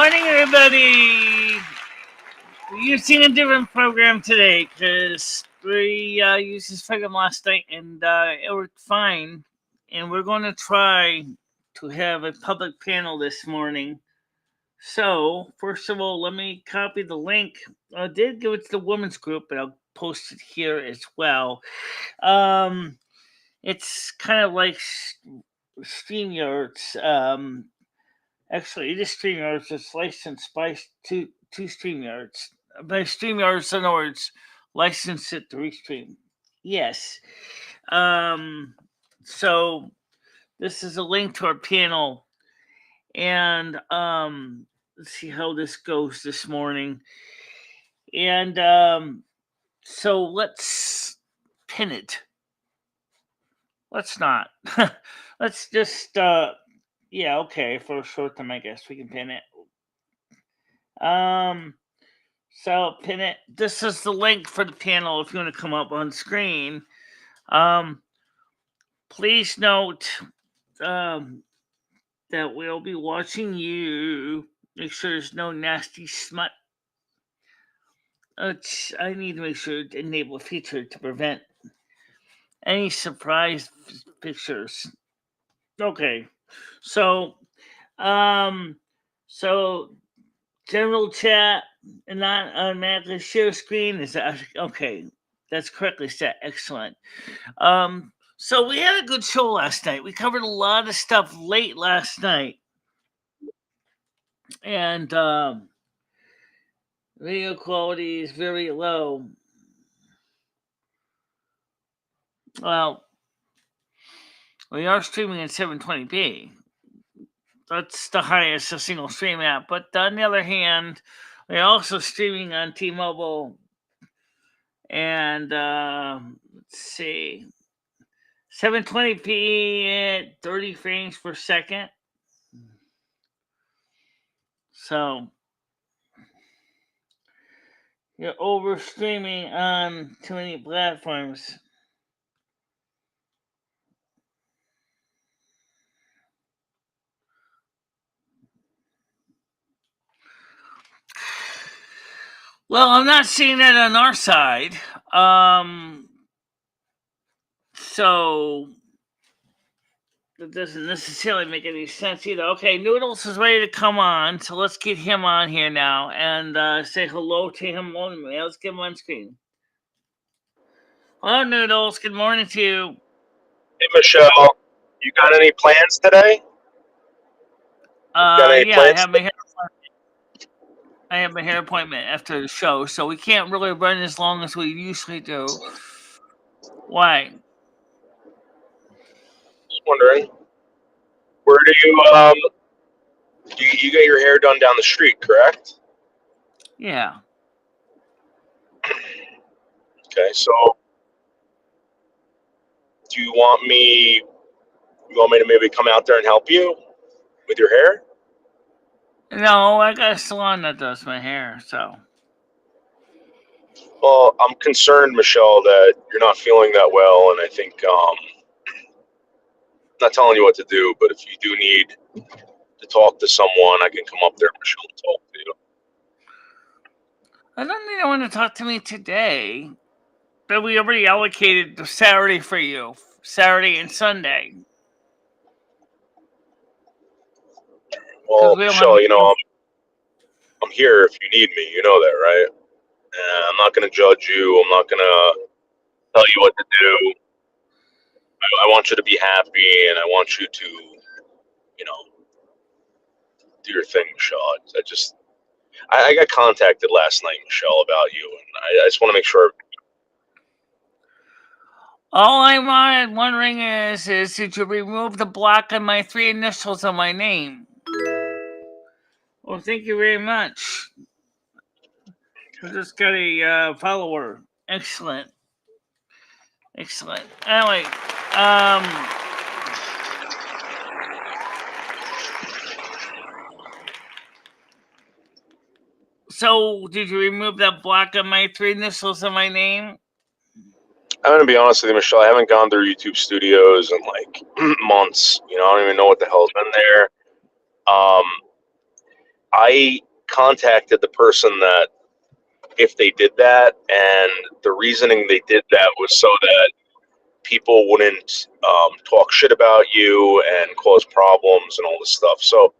Morning, everybody. We're using a different program today because we used this program last night and it worked fine. And we're going to try to have a public panel this morning. So, first of all, let me copy the link. I did give it to the women's group, but I'll post it here as well. It's kind of like StreamYard's. Actually, it is StreamYards. It's licensed by two StreamYards. By StreamYards, in other words, license it to Restream. Yes. So this is a link to our panel, and let's see how this goes this morning. And so let's pin it. Let's not. Let's just yeah, okay, for a short time I guess we can pin it. So pin it. This is the link for the panel if you want to come up on screen. Please note that we'll be watching you. Make sure there's no nasty smut. I need to make sure to enable a feature to prevent any surprise pictures. Okay, so general chat and not automatically share screen is okay. That's correctly set. Excellent. So we had a good show last night. We covered a lot of stuff late last night, and video quality is very low. Well, we are streaming in 720p. That's the highest a single stream at. But on the other hand, we're also streaming on T-Mobile. And let's see, 720p at 30 frames per second. So you're over streaming on too many platforms. Well, I'm not seeing that on our side. So that doesn't necessarily make any sense either. Okay, Noodles is ready to come on, so let's get him on here now and say hello to him. Let's get him on screen. Hello, Noodles. Good morning to you. Hey, Michelle. You got any plans today? Yeah, I have my hair appointment after the show, so we can't really run as long as we usually do. Why? Just wondering. Where do you get your hair done down the street, correct? Yeah. Okay, so do you want me to maybe come out there and help you with your hair? No, I got a salon that does my hair, so. Well, I'm concerned, Michelle, that you're not feeling that well, and I think I'm not telling you what to do, but if you do need to talk to someone, I can come up there, Michelle, and talk to you. I don't think I want to talk to me today, but we already allocated the Saturday for you, Saturday and Sunday. Well, Michelle, I'm here if you need me. You know that, right? And I'm not going to judge you. I'm not going to tell you what to do. I want you to be happy, and I want you to, do your thing, Michelle. I got contacted last night, Michelle, about you, and I just want to make sure. All I'm wondering is did you remove the block on my 3 initials on my name? Well, thank you very much. I just got a follower. Excellent. Anyway, so did you remove that block on my 3 initials on my name? I'm going to be honest with you, Michelle. I haven't gone through YouTube Studios in like months. I don't even know what the hell's been there. I contacted the person that, if they did that, and the reasoning they did that was so that people wouldn't talk shit about you and cause problems and all this stuff. So,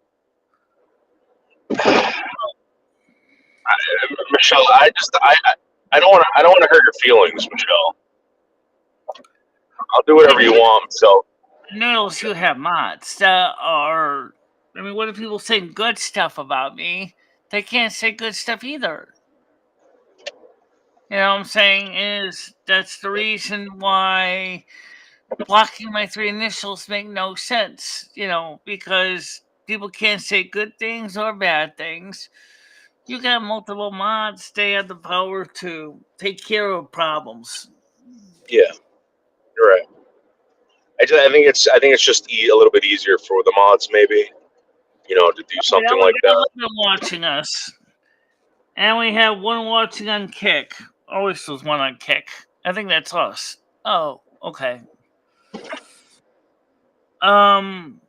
Michelle, I don't want to hurt your feelings, Michelle. I'll do whatever you want. So, Noodles, you have mods that are. I mean, what if people say good stuff about me? They can't say good stuff either. You know what I'm saying? Is that's the reason why blocking my three initials make no sense. You know, because people can't say good things or bad things. You got multiple mods; they have the power to take care of problems. yeah, you're right. I think it's just a little bit easier for the mods, maybe, to do something We like got that. one watching us, and we have one watching on Kick. Always was one on Kick. I think that's us. Oh, okay. Um,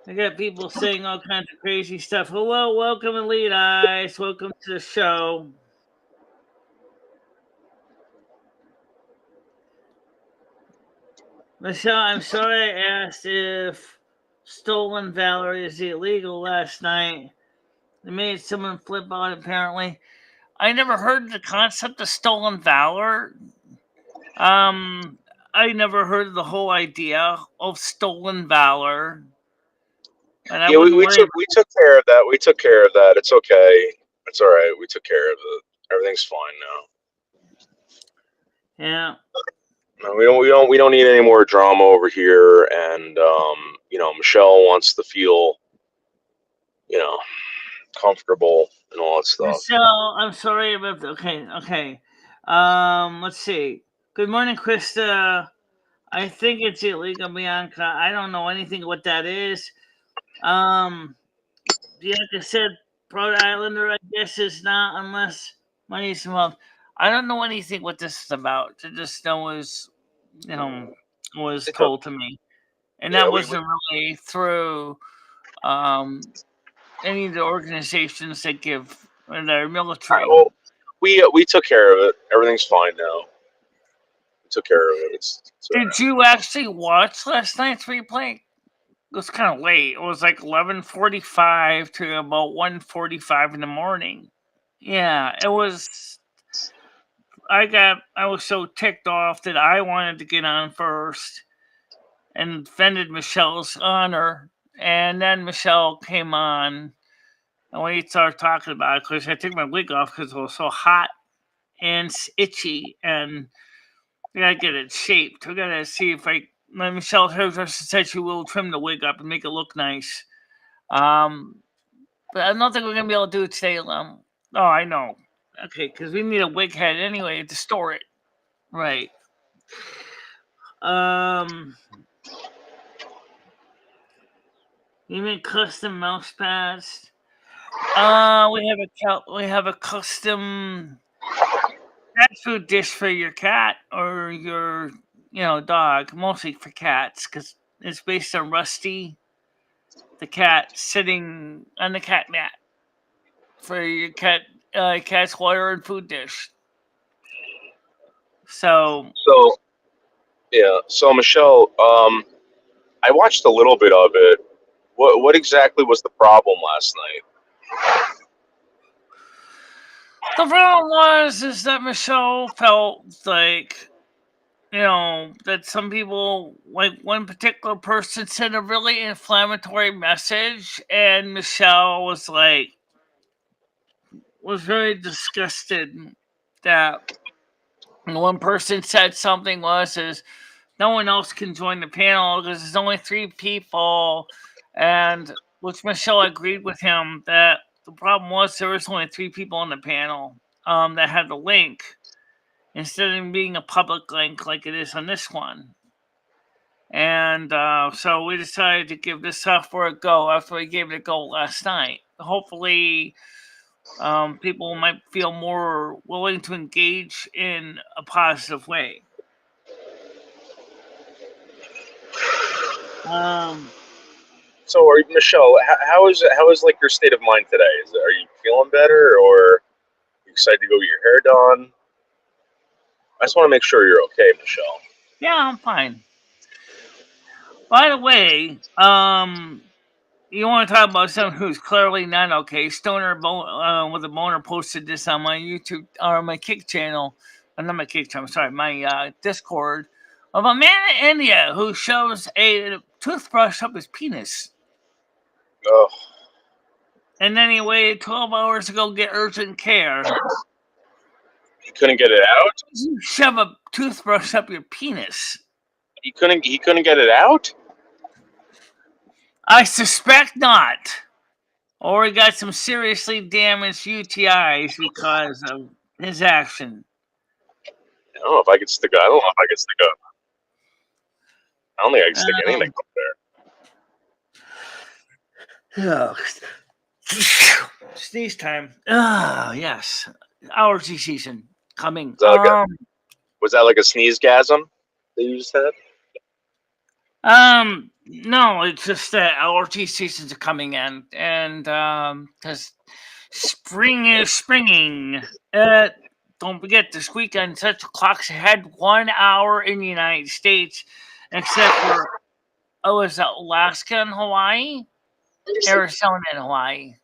I got people saying all kinds of crazy stuff. Hello, welcome, Elite Eyes. Welcome to the show. Michelle, I'm sorry I asked if stolen valor is illegal last night. It made someone flip out, apparently. I never heard the concept of stolen valor. I never heard of the whole idea of stolen valor. And I Yeah, wouldn't worry we took care of that. We took care of that. It's okay. It's all right. We took care of it. Everything's fine now. Yeah. No, we don't need any more drama over here. And Michelle wants to feel, comfortable and all that stuff. Michelle, I'm sorry about the, okay. Let's see. Good morning, Krista. I think it's illegal, Bianca. I don't know anything what that is. Bianca said Rhode Islander, I guess, is not unless money's involved. I don't know anything what this is about. I just know was told to me, and Yeah, that wasn't really through any of the organizations that give their military. well, we took care of it. Everything's fine now. We took care of it. It's all Did you actually watch last night's replay? It was kind of late. It was like 11:45 to about 1:45 in the morning. Yeah, it was. I was so ticked off that I wanted to get on first and defended Michelle's honor, and then Michelle came on, and we started talking about it because I took my wig off because it was so hot and itchy, and we gotta get it shaped. We gotta see if Michelle hairdresser said she will trim the wig up and make it look nice. But I don't think we're gonna be able to do it today. Oh, I know. Okay, because we need a wig head anyway to store it. Right. You mean custom mouse pads? We have a custom cat food dish for your cat or your dog, mostly for cats, because it's based on Rusty, the cat sitting on the cat mat for your cat's water and food dish. So yeah. So Michelle, I watched a little bit of it. What exactly was the problem last night? the problem is that Michelle felt like that some people, like one particular person, sent a really inflammatory message, and Michelle was very disgusted that one person said something is no one else can join the panel because there's only 3 people, and which Michelle agreed with him that the problem was there was only 3 people on the panel that had the link instead of being a public link like it is on this one. And so we decided to give this software a go after we gave it a go last night. Hopefully, people might feel more willing to engage in a positive way. So, Michelle, how is like your state of mind today? Are you feeling better, or are you excited to go get your hair done? I just want to make sure you're okay, Michelle. Yeah, I'm fine. By the way, you want to talk about someone who's clearly not okay? Stoner with a boner posted this on my YouTube or my Kick channel. Not my Kick channel. Sorry, my Discord of a man in India who shows a toothbrush up his penis. Oh. And then he waited 12 hours to go get urgent care. He couldn't get it out? You shove a toothbrush up your penis. He couldn't get it out? I suspect not. Or he got some seriously damaged UTIs because of his action. I don't know if I could stick. I don't know if I could stick up. I don't think I can stick anything up there. Oh, sneeze time. Oh, yes. Allergy season coming. Was that like a sneeze-gasm that you just had? No, it's just that allergy seasons are coming in, and because spring is springing. Don't forget this weekend, such clocks ahead 1 hour in the United States, except for is that Alaska and Hawaii, Arizona and Hawaii.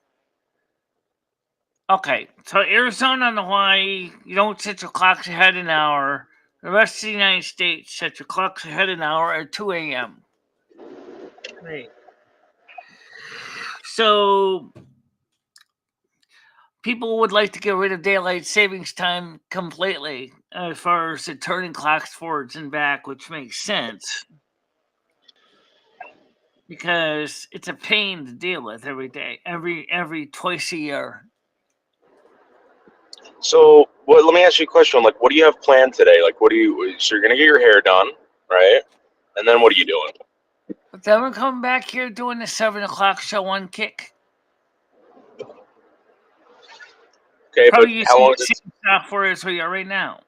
Okay, so Arizona and Hawaii, you don't set your clocks ahead an hour. The rest of the United States set your clocks ahead an hour at 2 a.m. Right. So people would like to get rid of daylight savings time completely as far as the turning clocks forwards and back, which makes sense because it's a pain to deal with every day, every twice a year. So, let me ask you a question. Like, what do you have planned today? Like, so you're gonna get your hair done, right? And then what are you doing? But then we're coming back here doing the 7 o'clock show on Kick. Okay, but how long does it? Software is where you are right now.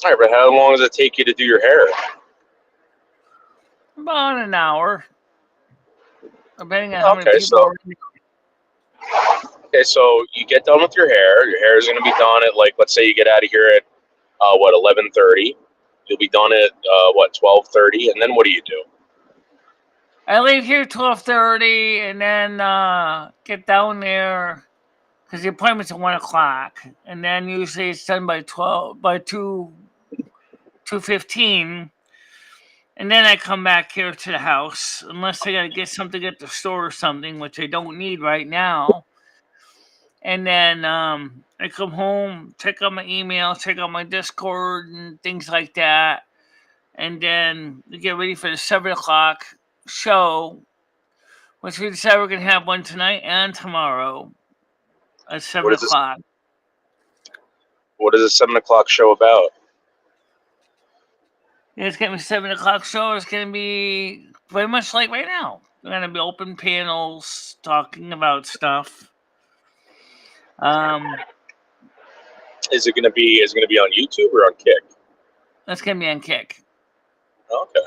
All right, but how long does it take you to do your hair? About an hour, depending on how many people are. Okay, so you get done with your hair. Your hair is going to be done at, like, let's say you get out of here at 11:30. You'll be done at 12:30, and then what do you do? I leave here 12:30, and then get down there because the appointment's at 1 o'clock, and then usually it's done by 2:15, and then I come back here to the house unless I got to get something at the store or something, which I don't need right now. And then I come home, check out my email, check out my Discord and things like that. And then we get ready for the 7 o'clock show, which we decided we're going to have one tonight and tomorrow at 7 o'clock. What is a 7 o'clock show about? It's going to be 7 o'clock show. It's going to be very much like right now. We're going to be open panels talking about stuff. Is it going to be on YouTube or on Kick? That's going to be on Kick. Okay.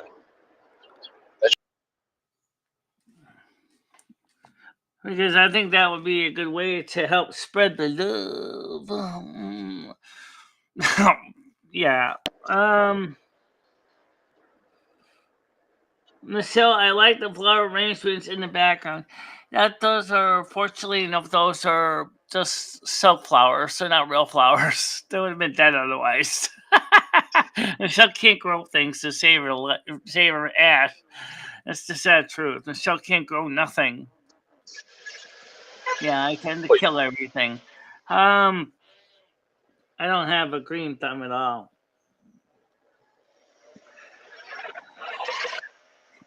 Because I think that would be a good way to help spread the love. Yeah. Michelle, I like the flower arrangements in the background. Those are, fortunately enough, those are just silk flowers. They're not real flowers. They would have been dead otherwise. Michelle can't grow things to save her ass. That's the sad truth. Michelle can't grow nothing. Yeah, I tend to kill everything. I don't have a green thumb at all.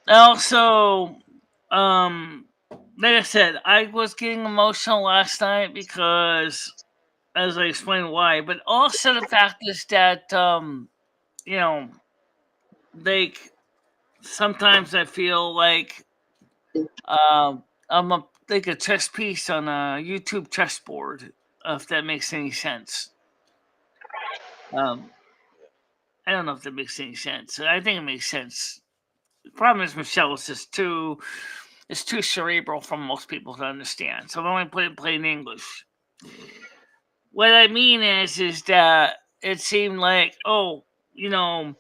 Also, like I said, I was getting emotional last night because, as I explained why, but also the fact is that, like, sometimes I feel like I'm like a chess piece on a YouTube chessboard, if that makes any sense. I don't know if that makes any sense. I think it makes sense. The problem is Michelle is just too is too cerebral for most people to understand. So I'm only put it in plain English. What I mean is that it seemed like, oh, you know,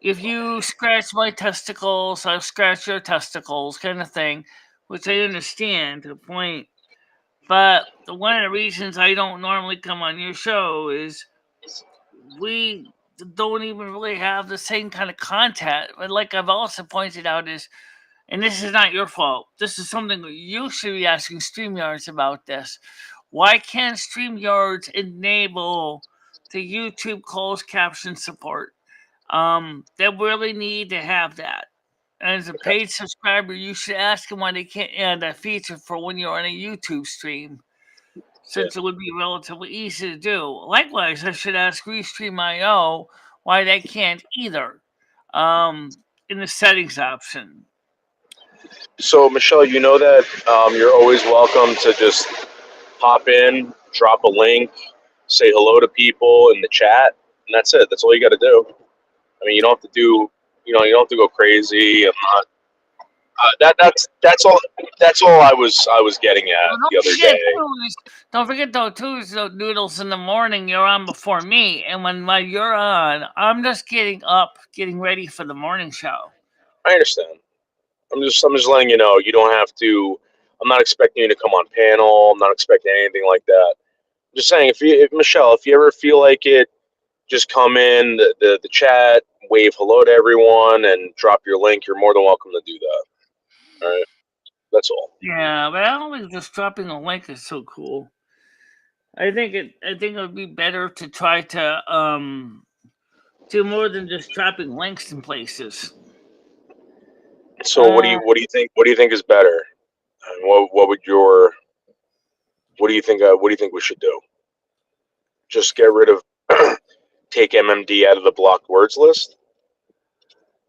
if you scratch my testicles, I'll scratch your testicles, kind of thing, which I understand to the point. But one of the reasons I don't normally come on your show is we don't even really have the same kind of content. But like I've also pointed out is, and this is not your fault. This is something you should be asking StreamYards about this. Why can't StreamYards enable the YouTube closed caption support? They really need to have that. As a paid subscriber, you should ask them why they can't add that feature for when you're on a YouTube stream, since it would be relatively easy to do. Likewise, I should ask Restream.io why they can't either in the settings option. So, Michelle, you know that you're always welcome to just pop in, drop a link, say hello to people in the chat, and that's it. That's all you got to do. I mean, you don't have to do, you don't have to go crazy. I'm not. That's all. That's all I was getting at Well, the other day. Don't forget though, too, so Noodles in the morning, you're on before me. And while you're on, I'm just getting up, getting ready for the morning show. I understand. I'm just letting you know you don't have to. I'm not expecting you to come on panel. I'm not expecting anything like that. I'm just saying, if Michelle, if you ever feel like it, just come in the chat, wave hello to everyone, and drop your link. You're more than welcome to do that. All right, that's all. Yeah, but I don't think just dropping a link is so cool. I think it would be better to try to do more than just dropping links in places. So what do you think? What do you think is better? And what would your what do you think? What do you think we should do? Just get rid of take MMD out of the blocked words list.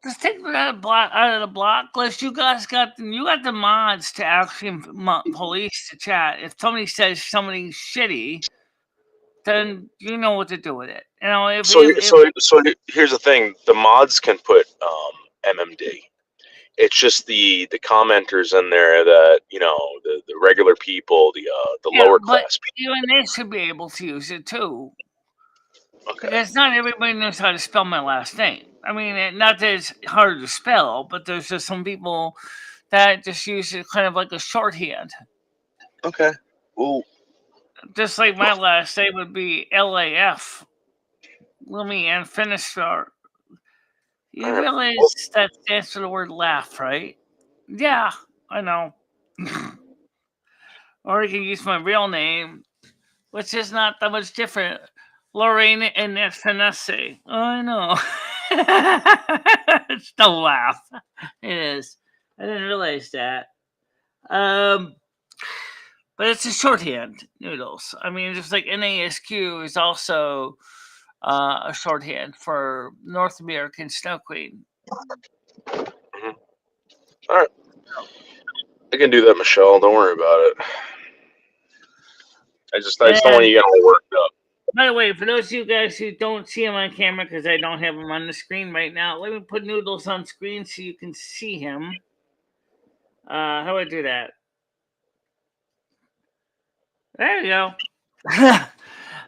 Just take it out of the block list. You guys got the mods to actually police the chat. If somebody says somebody's shitty, then you know what to do with it. You know, So here's the thing: the mods can put MMD. It's just the commenters in there that the regular people, the lower class people. even they should be able to use it too. Okay. Because not everybody knows how to spell my last name. I mean, not that it's hard to spell, but there's just some people that just use it kind of like a shorthand. Okay. Well, just like my last name would be LAF. Lumi and Finisher. You realize that stands for the word laugh, right? Yeah, I know. Or you can use my real name, which is not that much different. Lorraine and Finesse. Oh, I know. It's the laugh. It is. I didn't realize that. But it's a shorthand, Noodles. I mean, just like NASQ is also a shorthand for North American Snow Queen. Mm-hmm. All right. I can do that, Michelle. Don't worry about it. I just don't want you getting all worked up. By the way, for those of you guys who don't see him on camera because I don't have him on the screen right now, let me put Noodles on screen so you can see him. How do I do that? There you go.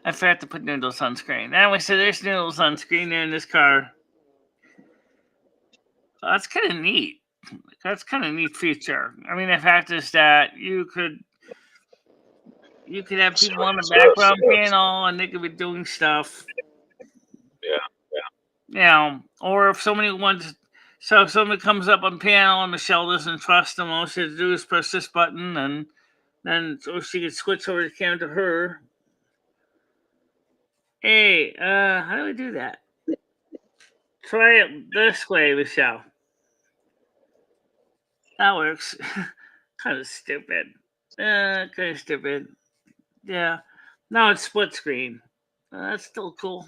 I forgot to put Noodles on screen. Anyway, so there's Noodles on screen there in this car. That's kind of neat. That's kind of neat feature. I mean, the fact is that you could have people on the background panel and they could be doing stuff. Yeah. Or if somebody wants, so if somebody comes up on panel and Michelle doesn't trust them, all she has to do is press this button and then so she can switch over the camera to her. Hey, how do we do that? Try it this way, Michelle. That works. Kind of stupid. Kind of stupid. Yeah. Now it's split screen. That's still cool.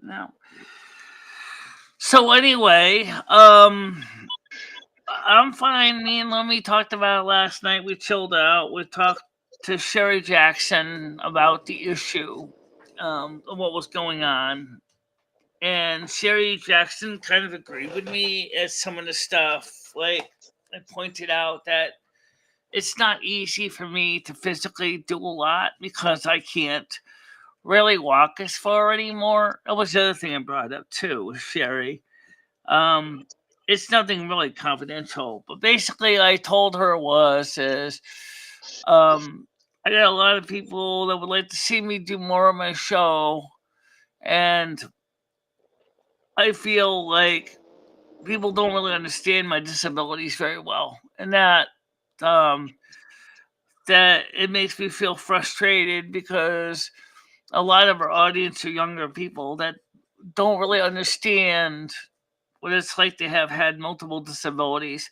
No. So anyway, I'm fine. Me and Lumi talked about it last night. We chilled out. We talked to Sherry Jackson about the issue, of what was going on. And Sherry Jackson kind of agreed with me as some of the stuff. Like, I pointed out that it's not easy for me to physically do a lot because I can't really walk as far anymore. That was the other thing I brought up too with Sherry. Um, it's nothing really confidential, but basically, I told her I got a lot of people that would like to see me do more of my show, and I feel like people don't really understand my disabilities very well, and um, that it makes me feel frustrated because a lot of our audience are younger people that don't really understand what it's like to have had multiple disabilities.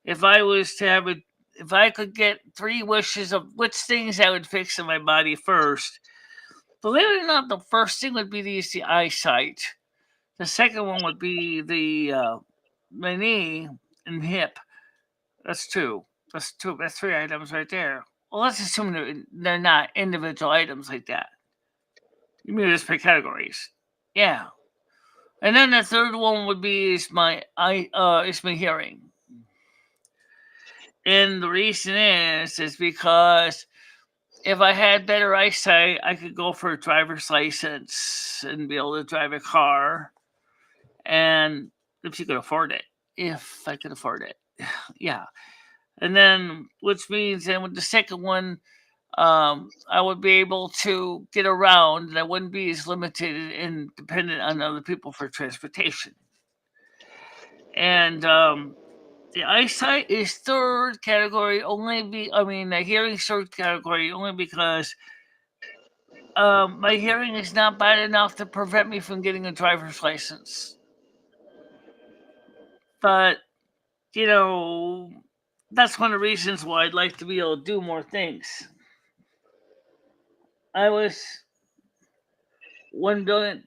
If I was to have a if I could get three wishes of which things I would fix in my body first, believe it or not, the first thing would be the eyesight. The second one would be my knee and hip. That's two. That's two. That's three items right there. Well, let's assume they're not individual items like that. You mean just pick categories? Yeah. And then the third one would be is my hearing. And the reason is because if I had better eyesight, I could go for a driver's license and be able to drive a car. And if you could afford it, if I could afford it, yeah. And then, which means, then with the second one, I would be able to get around, and I wouldn't be as limited and dependent on other people for transportation. And the eyesight is third category the hearing is third category only because my hearing is not bad enough to prevent me from getting a driver's license. But, you know, that's one of the reasons why I'd like to be able to do more things. I was 1 billion.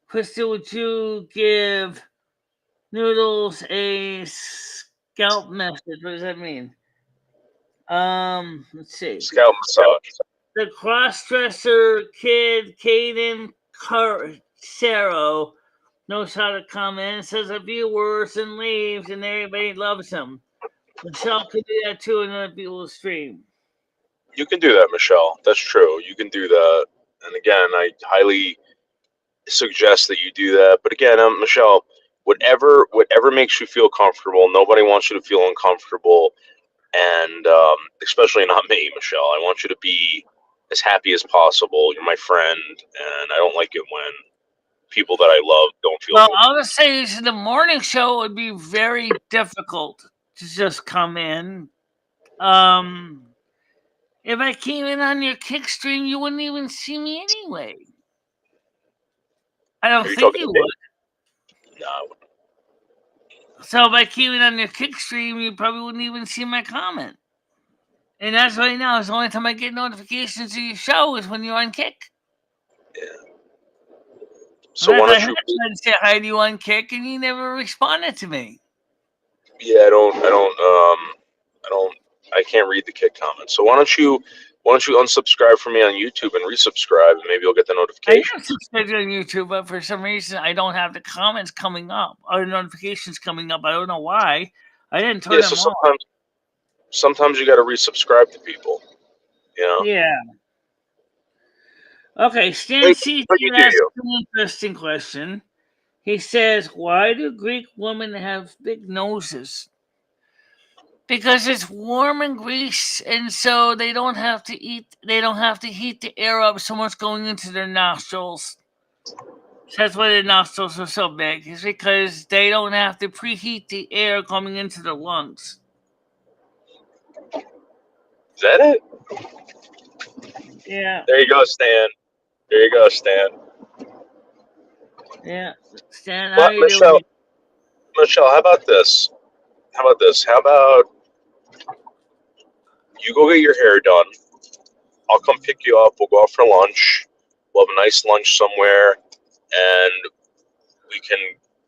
Crystal, would you give Noodles a scalp message? What does that mean? Let's see. Scalp massage. The cross-dresser kid, Caden Carcero, knows how to comment, says a few words and leaves, and everybody loves him. Michelle could do that too in other people's stream. You can do that, Michelle. That's true. You can do that. And again, I highly suggest that you do that. But again, Michelle, whatever makes you feel comfortable. Nobody wants you to feel uncomfortable, and especially not me, Michelle. I want you to be as happy as possible. You're my friend, and I don't like it when people that I love don't feel Well, good. I'll just say this: the morning show would be very difficult to just come in. If I came in on your kick stream, you wouldn't even see me anyway. I don't Are you think talking you to me? would. No. So if I came in on your kick stream, you probably wouldn't even see my comment. And that's right now. It's the only time I get notifications of your show is when you're on kick. Yeah. In So fact, why I don't had you? to say hi to you on kick, and you never responded to me. Yeah, I don't. I can't read the kick comments. So why don't you unsubscribe from me on YouTube and resubscribe, and maybe you'll get the I am notifications. subscribed on YouTube, but for some reason I don't have the comments coming up or notifications coming up. I don't know why. I didn't turn Yeah. So them on. sometimes you got to resubscribe to people. You know. Yeah. Okay, Stan But, C but you do asked you. an interesting question. He says, "Why do Greek women have big noses?" Because it's warm in Greece, and so they don't have to eat. They don't have to heat the air up so much going into their nostrils. That's why their nostrils are so big. Is because they don't have to preheat the air coming into their lungs. Is that it? Yeah, There you go, Stan. There you go, Stan. yeah. Stan, how But you doing? Michelle, how about this? How about this? How about you go get your hair done? I'll come pick you up. We'll go out for lunch. We'll have a nice lunch somewhere, and we can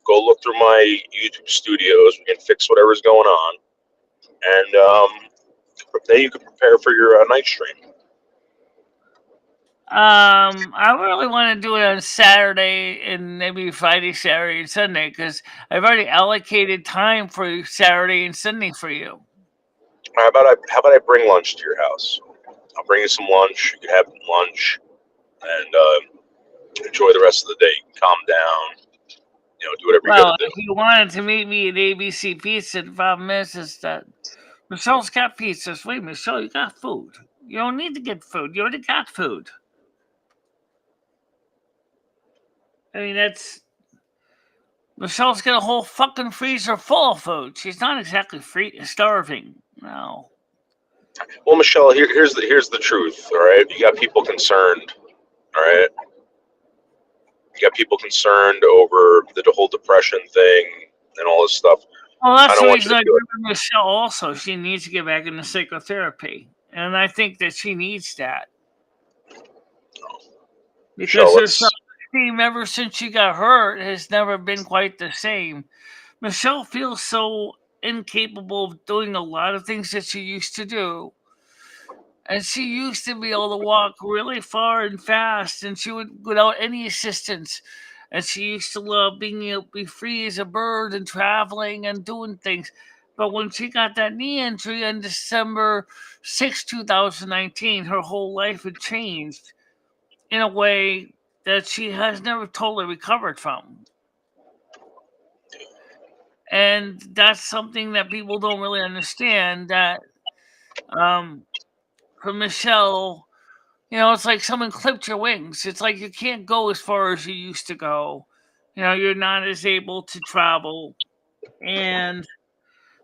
go look through my YouTube studios. We can fix whatever's going on, and then you can prepare for your night stream. I really want to do it on Saturday and maybe Friday, Saturday, and Sunday because I've already allocated time for Saturday and Sunday for you. How about I bring lunch to your house? I'll bring you some lunch. You can have lunch and enjoy the rest of the day. You can calm down. Do whatever you got Well, to do. if you wanted to meet me at ABC Pizza, the problem is that Michelle's got pizzas. Wait, Michelle, you got food. You don't need to get food. You already got food. I mean, that's Michelle's got a whole fucking freezer full of food. She's not exactly starving. No. Well, Michelle, here's the truth. All right, you got people concerned. All right, you got people concerned over the whole depression thing and all this stuff. Well, I that's the don't want you reason to I feel agree with Michelle also. She needs to get back into psychotherapy. And I think that she needs that. Because Michelle, her let's. self-esteem ever since she got hurt has never been quite the same. Michelle feels so incapable of doing a lot of things that she used to do. And she used to be able to walk really far and fast, and she would without any assistance. And she used to love being able to be free as a bird and traveling and doing things. But when she got that knee injury on December 6, 2019, her whole life had changed in a way that she has never totally recovered from. And that's something that people don't really understand. That um, for Michelle, it's like someone clipped your wings. It's like you can't go as far as you used to go. You're not as able to travel. And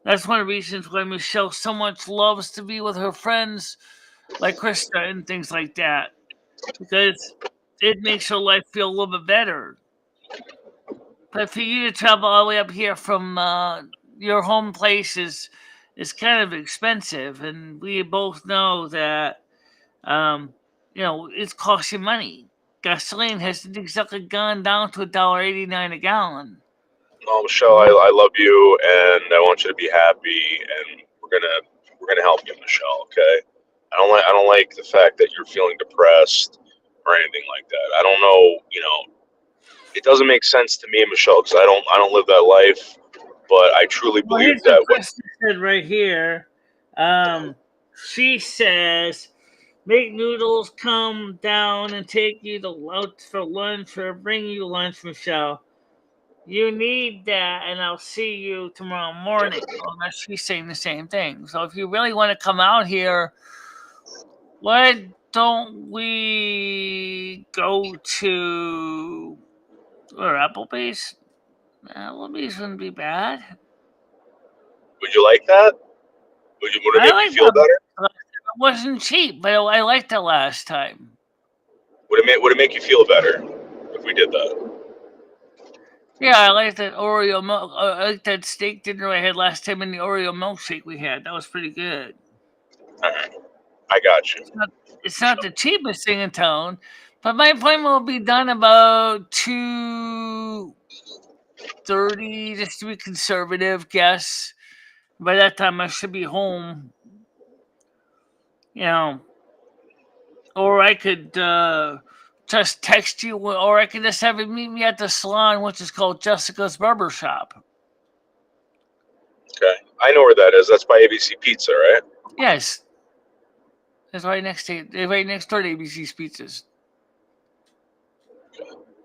that's one of the reasons why Michelle so much loves to be with her friends like Krista and things like that. Because it makes her life feel a little bit better. But for you to travel all the way up here from your home place is kind of expensive. And we both know that it's costing money. Gasoline hasn't exactly gone down to $1.89 a gallon. No, Michelle, I love you, and I want you to be happy, and we're gonna help you, Michelle. Okay. I don't like the fact that you're feeling depressed or anything like that. I don't know. It doesn't make sense to me, Michelle, because I don't live that life. But I truly Well, believe here's what that when Krista said right here. She says, make noodles come down and take you out for lunch or bring you lunch, Michelle. You need that, and I'll see you tomorrow morning. Well, she's saying the same thing. So if you really want to come out here, why don't we go to Applebee's? Applebee's wouldn't be bad. would you like that? Would it I make you like feel that. better? It wasn't cheap, but I liked it last time. Would it make you feel better if we did that? Yeah, I like that Oreo milk. I like that steak dinner I had last time and the Oreo milkshake we had. That was pretty good. All right, I got you. It's not the cheapest thing in town, but my appointment will be done about 2:30, just to be conservative. Guess by that time I should be home. You know, or I could just text you, or I could just have you meet me at the salon, which is called Jessica's Barber Shop. Okay, I know where that is. That's by ABC Pizza, right? Yes, it's right next door to ABC's Pizzas.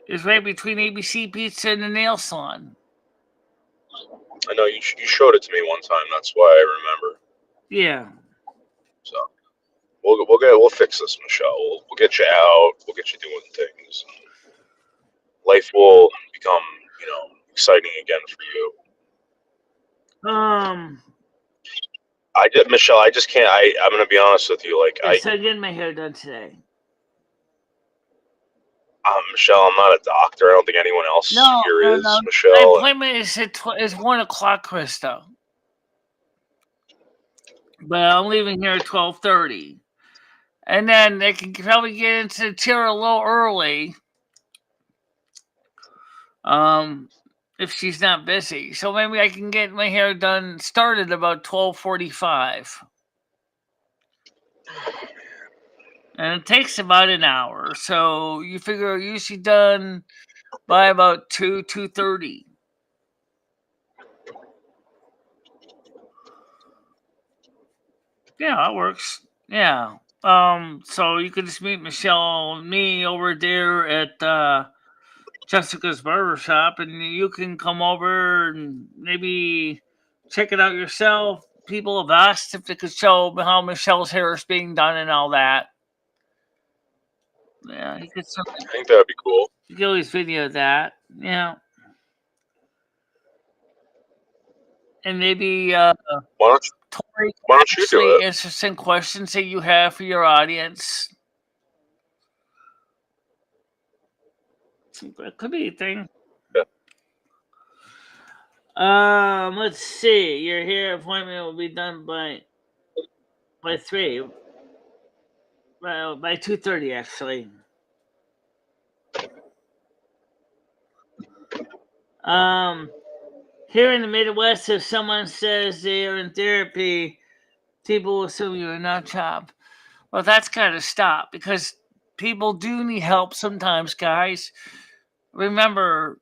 It's right between ABC Pizza and the nail salon. I know you showed it to me one time. That's why I remember. Yeah. So we'll fix this, Michelle. We'll get you out. We'll get you doing things. Life will become exciting again for you. Michelle, I just can't. I'm gonna be honest with you. Like Yes, I did my hair done today. Michelle, I'm not a doctor. I don't think anyone else here is. No. Michelle, My appointment is 1 o'clock, Krista. But I'm leaving here at 12:30, and then they can probably get into the chair a little early. If she's not busy, so maybe I can get my hair done started about 12:45. and it takes about an hour. So you figure usually done by about 2:30. Yeah, that works. Yeah. So you could just meet Michelle and me over there at Jessica's barbershop, and you can come over and maybe check it out yourself. People have asked if they could show how Michelle's hair is being done and all that. Yeah, you could. I think that'd be cool. You can always video that. Yeah, and maybe Why don't you, Tori why can don't you do actually it? answer some questions that you have for your audience. It could be a thing. Yeah. Let's see. Your hair appointment will be done by 3. Well, by 2:30 actually. Um, Here in the Midwest, if someone says they are in therapy, people will assume you're a nut job. Well, that's got to stop because people do need help sometimes, guys. Remember,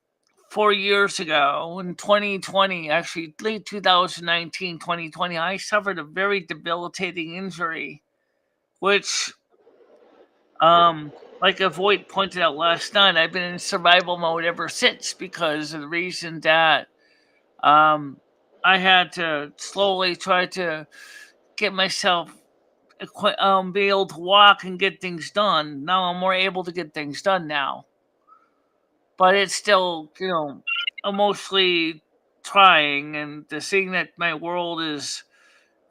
4 years ago in 2020, actually late 2019, 2020, I suffered a very debilitating injury, which, like Avoid pointed out last night, I've been in survival mode ever since because of the reason that um, I had to slowly try to get myself be able to walk and get things done. Now I'm more able to get things done now, but it's still, emotionally trying, and the seeing that my world has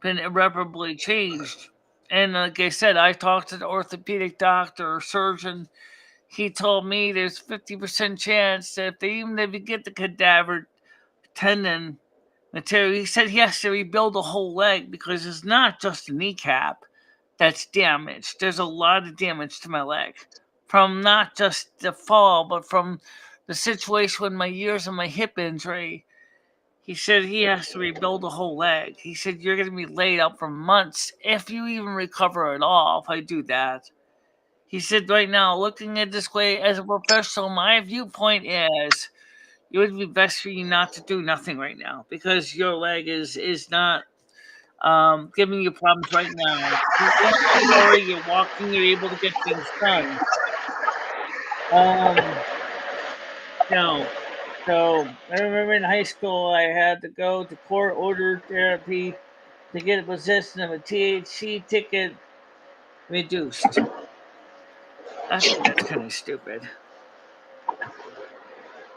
been irreparably changed. And like I said, I talked to the orthopedic doctor or surgeon. He told me there's 50% chance that if you get the cadaver tendon material, he said he has to rebuild the whole leg because it's not just the kneecap that's damaged. There's a lot of damage to my leg from not just the fall, but from the situation with my years of my hip injury. He said he has to rebuild the whole leg. He said you're going to be laid up for months if you even recover at all if I do that. He said right now, looking at this way as a professional, my viewpoint is it would be best for you not to do nothing right now because your leg is not giving you problems right now. Don't worry, you're walking, you're able to get things done. Um, no. So I remember in high school I had to go to court ordered therapy to get a possession of a THC ticket reduced. I think that's kind of stupid.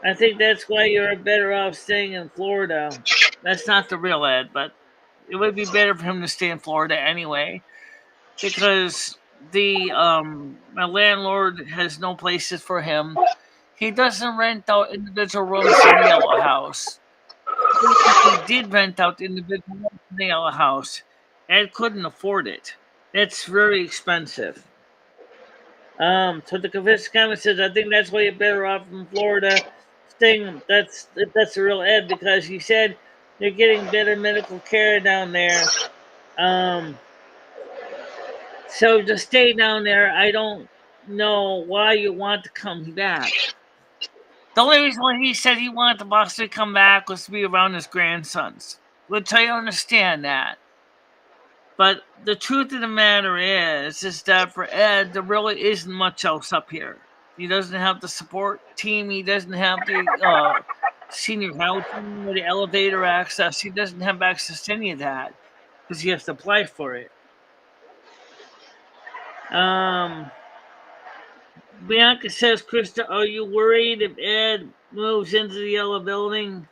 I think that's why you're better off staying in Florida. That's not the real Ed, but it would be better for him to stay in Florida anyway because the my landlord has no places for him. He doesn't rent out individual rooms in the yellow house. If he did rent out individual rooms in the yellow house, Ed couldn't afford it. It's very expensive. So the Kavitz comment says, I think that's why you're better off in Florida. Staying, that's the real Ed because he said you're getting better medical care down there. Um, so to stay down there, I don't know why you want to come back. The only reason why he said he wanted to possibly come back was to be around his grandsons, which I understand that. But the truth of the matter is that for Ed, there really isn't much else up here. He doesn't have the support team. He doesn't have the senior housing or the elevator access. He doesn't have access to any of that because he has to apply for it. Bianca says, Krista, are you worried if Ed moves into the yellow building?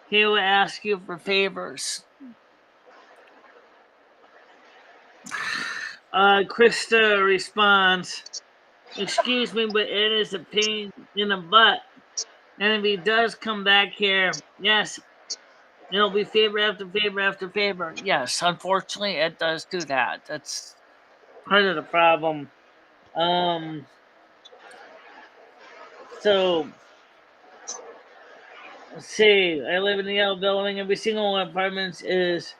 He will ask you for favors. Krista responds, excuse me, but Ed is a pain in the butt. And if he does come back here, yes, it'll be favor after favor after favor. Yes, unfortunately, Ed does do that. That's part of the problem. So let's see. I live in the yellow building. Every single one of apartments is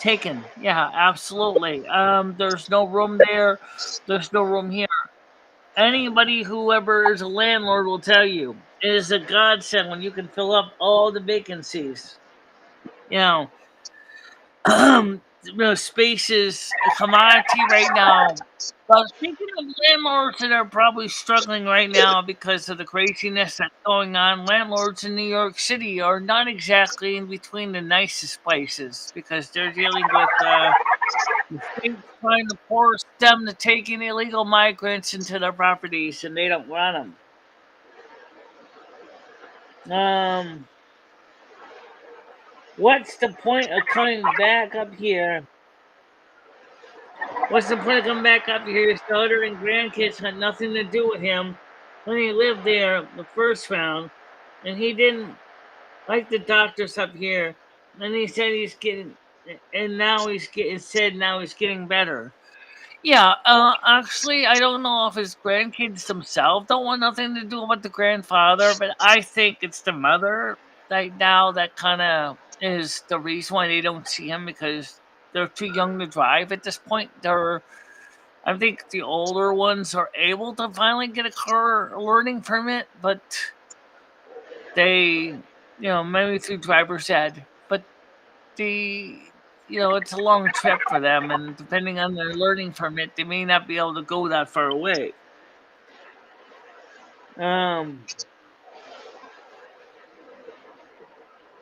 Taken. Yeah, absolutely. There's no room there. There's no room here. Anybody who ever is a landlord will tell you it is a godsend when you can fill up all the vacancies. You know, space is a commodity right now. But speaking of landlords that are probably struggling right now because of the craziness that's going on, landlords in New York City are not exactly in between the nicest places because they're dealing with the state's trying to force them to take in illegal migrants into their properties, and they don't want them. What's the point of coming back up here? What's the point of coming back up here? His daughter and grandkids had nothing to do with him when he lived there the first round, and he didn't like the doctors up here. And he said he's getting, and now he's getting better. Yeah, actually, I don't know if his grandkids themselves don't want nothing to do with the grandfather, but I think it's the mother right now that kind of is the reason why they don't see him because they're too young to drive at this point. I think the older ones are able to finally get a car learning permit, but they, maybe through driver's ed, but it's a long trip for them, and depending on their learning permit, they may not be able to go that far away.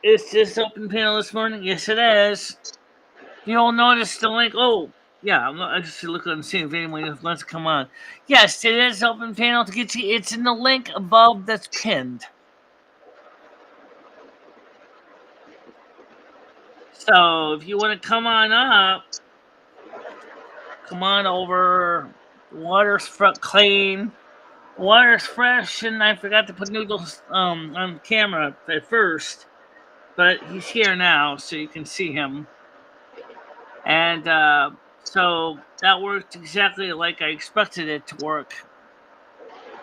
Is this open panel this morning? Yes, it is. You'll notice the link. Oh, yeah, I just look and see if anyone wants to come on. Yes, it is open panel to get you. It's in the link above that's pinned. So if you want to come on up, come on over. Water's clean. Water's fresh, and I forgot to put Noodles on camera at first, but he's here now, so you can see him. And so that worked exactly like I expected it to work,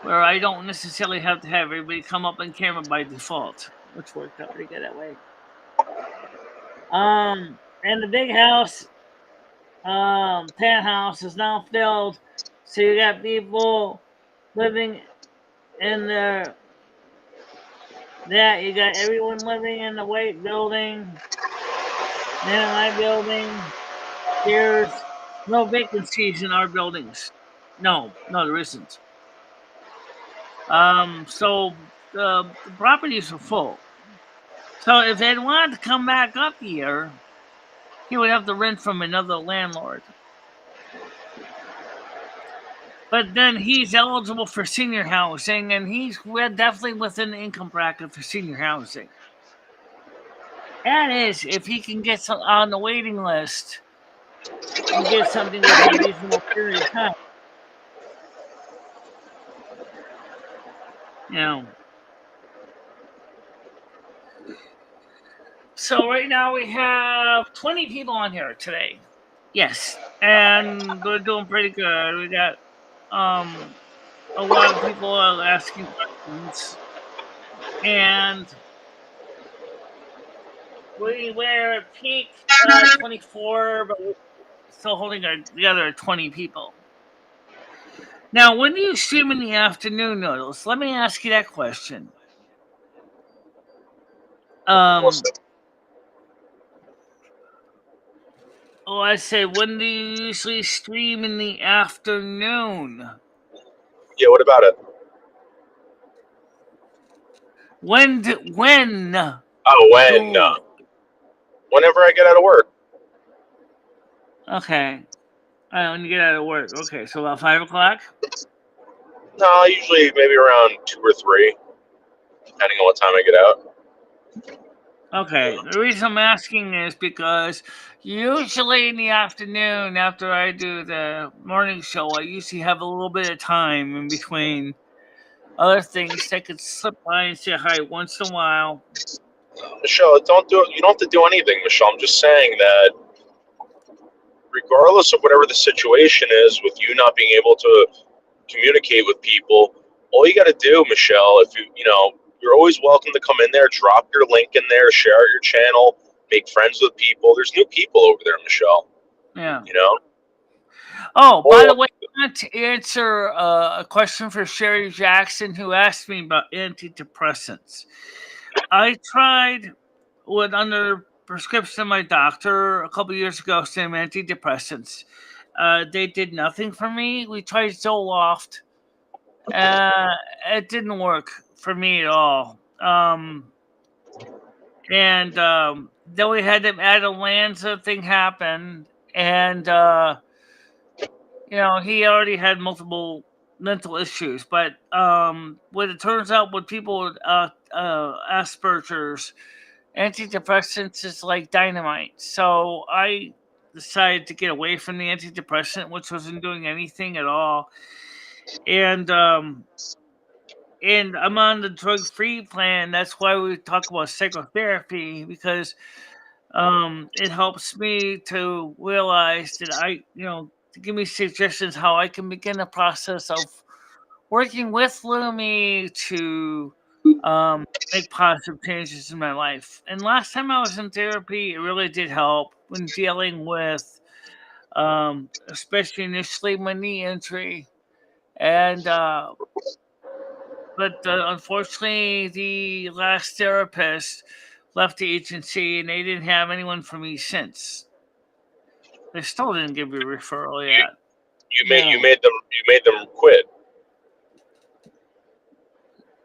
where I don't necessarily have to have everybody come up on camera by default, which worked out pretty good that way. And the big house, penthouse is now filled, so you got people living in there. Yeah, you got everyone living in the white building, then my building. There's no vacancies in our buildings. No, there isn't. So the properties are full. So if they'd wanted to come back up here, he would have to rent from another landlord. But then he's eligible for senior housing, and he's definitely within the income bracket for senior housing. That is, if he can get on the waiting list and get something within a reasonable period of time. So right now we have 20 people on here today. Yes, and we're doing pretty good. We got a lot of people are asking questions, and we're at peak 24, but we're still holding the other 20 people. Now, when do you stream in the afternoon, Noodles? Let me ask you that question. I say, when do you usually stream in the afternoon? Yeah, what about it? When? Oh, when? Whenever I get out of work. Okay. When you get out of work. Okay, so about 5 o'clock? No, usually maybe around 2 or 3, depending on what time I get out. Okay, the reason I'm asking is because usually in the afternoon after I do the morning show, I usually have a little bit of time in between other things that could slip by and say hi once in a while. Michelle, you don't have to do anything, Michelle. I'm just saying that regardless of whatever the situation is with you not being able to communicate with people, all you got to do, Michelle, if you're always welcome to come in there, drop your link in there, share out your channel, make friends with people. There's new people over there, Michele. Yeah. You know. Oh, by the way, I want to answer a question for Sherry Jackson, who asked me about antidepressants. I tried with under prescription of my doctor a couple years ago some antidepressants. They did nothing for me. We tried Zoloft. It didn't work for me at all. And then we had the Adelanza thing happen, and he already had multiple mental issues. But what it turns out with people with Asperger's, antidepressants is like dynamite. So I decided to get away from the antidepressant, which wasn't doing anything at all. And I'm on the drug-free plan. That's why we talk about psychotherapy, because it helps me to realize that to give me suggestions how I can begin a process of working with Lumi to make positive changes in my life. And last time I was in therapy, it really did help when dealing with, especially initially, my knee injury. And but unfortunately, the last therapist left the agency, and they didn't have anyone for me since. They still didn't give me a referral yet. You made them quit.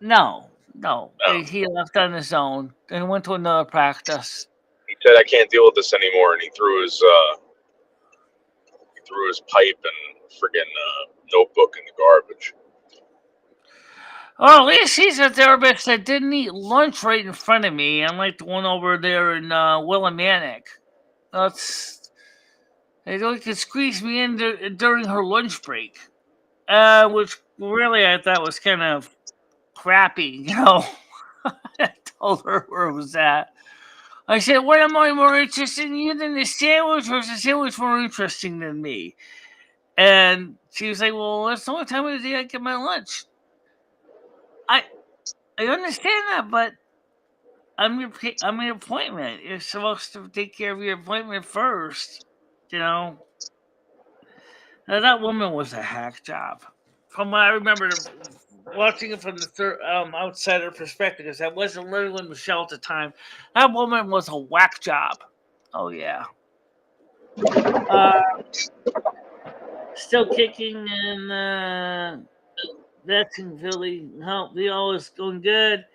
No. He left on his own and went to another practice. He said, "I can't deal with this anymore," and he threw his pipe and friggin' notebook in the garbage. Well, at least he's a therapist that didn't eat lunch right in front of me, unlike the one over there in Willimantic. They could squeeze me in during her lunch break, which really I thought was kind of crappy. I told her where it was at. I said, "What am I more interested in you than the sandwich, or is the sandwich more interesting than me?" And she was like, "Well, that's the only time of the day I get my lunch." I understand that, but I'm your appointment. You're supposed to take care of your appointment first. Now, that woman was a hack job. From what I remember, watching it from the outsider perspective, because I wasn't living with Michele at the time. That woman was a whack job. Oh yeah. Still kicking, and that's in Philly. The all is going good.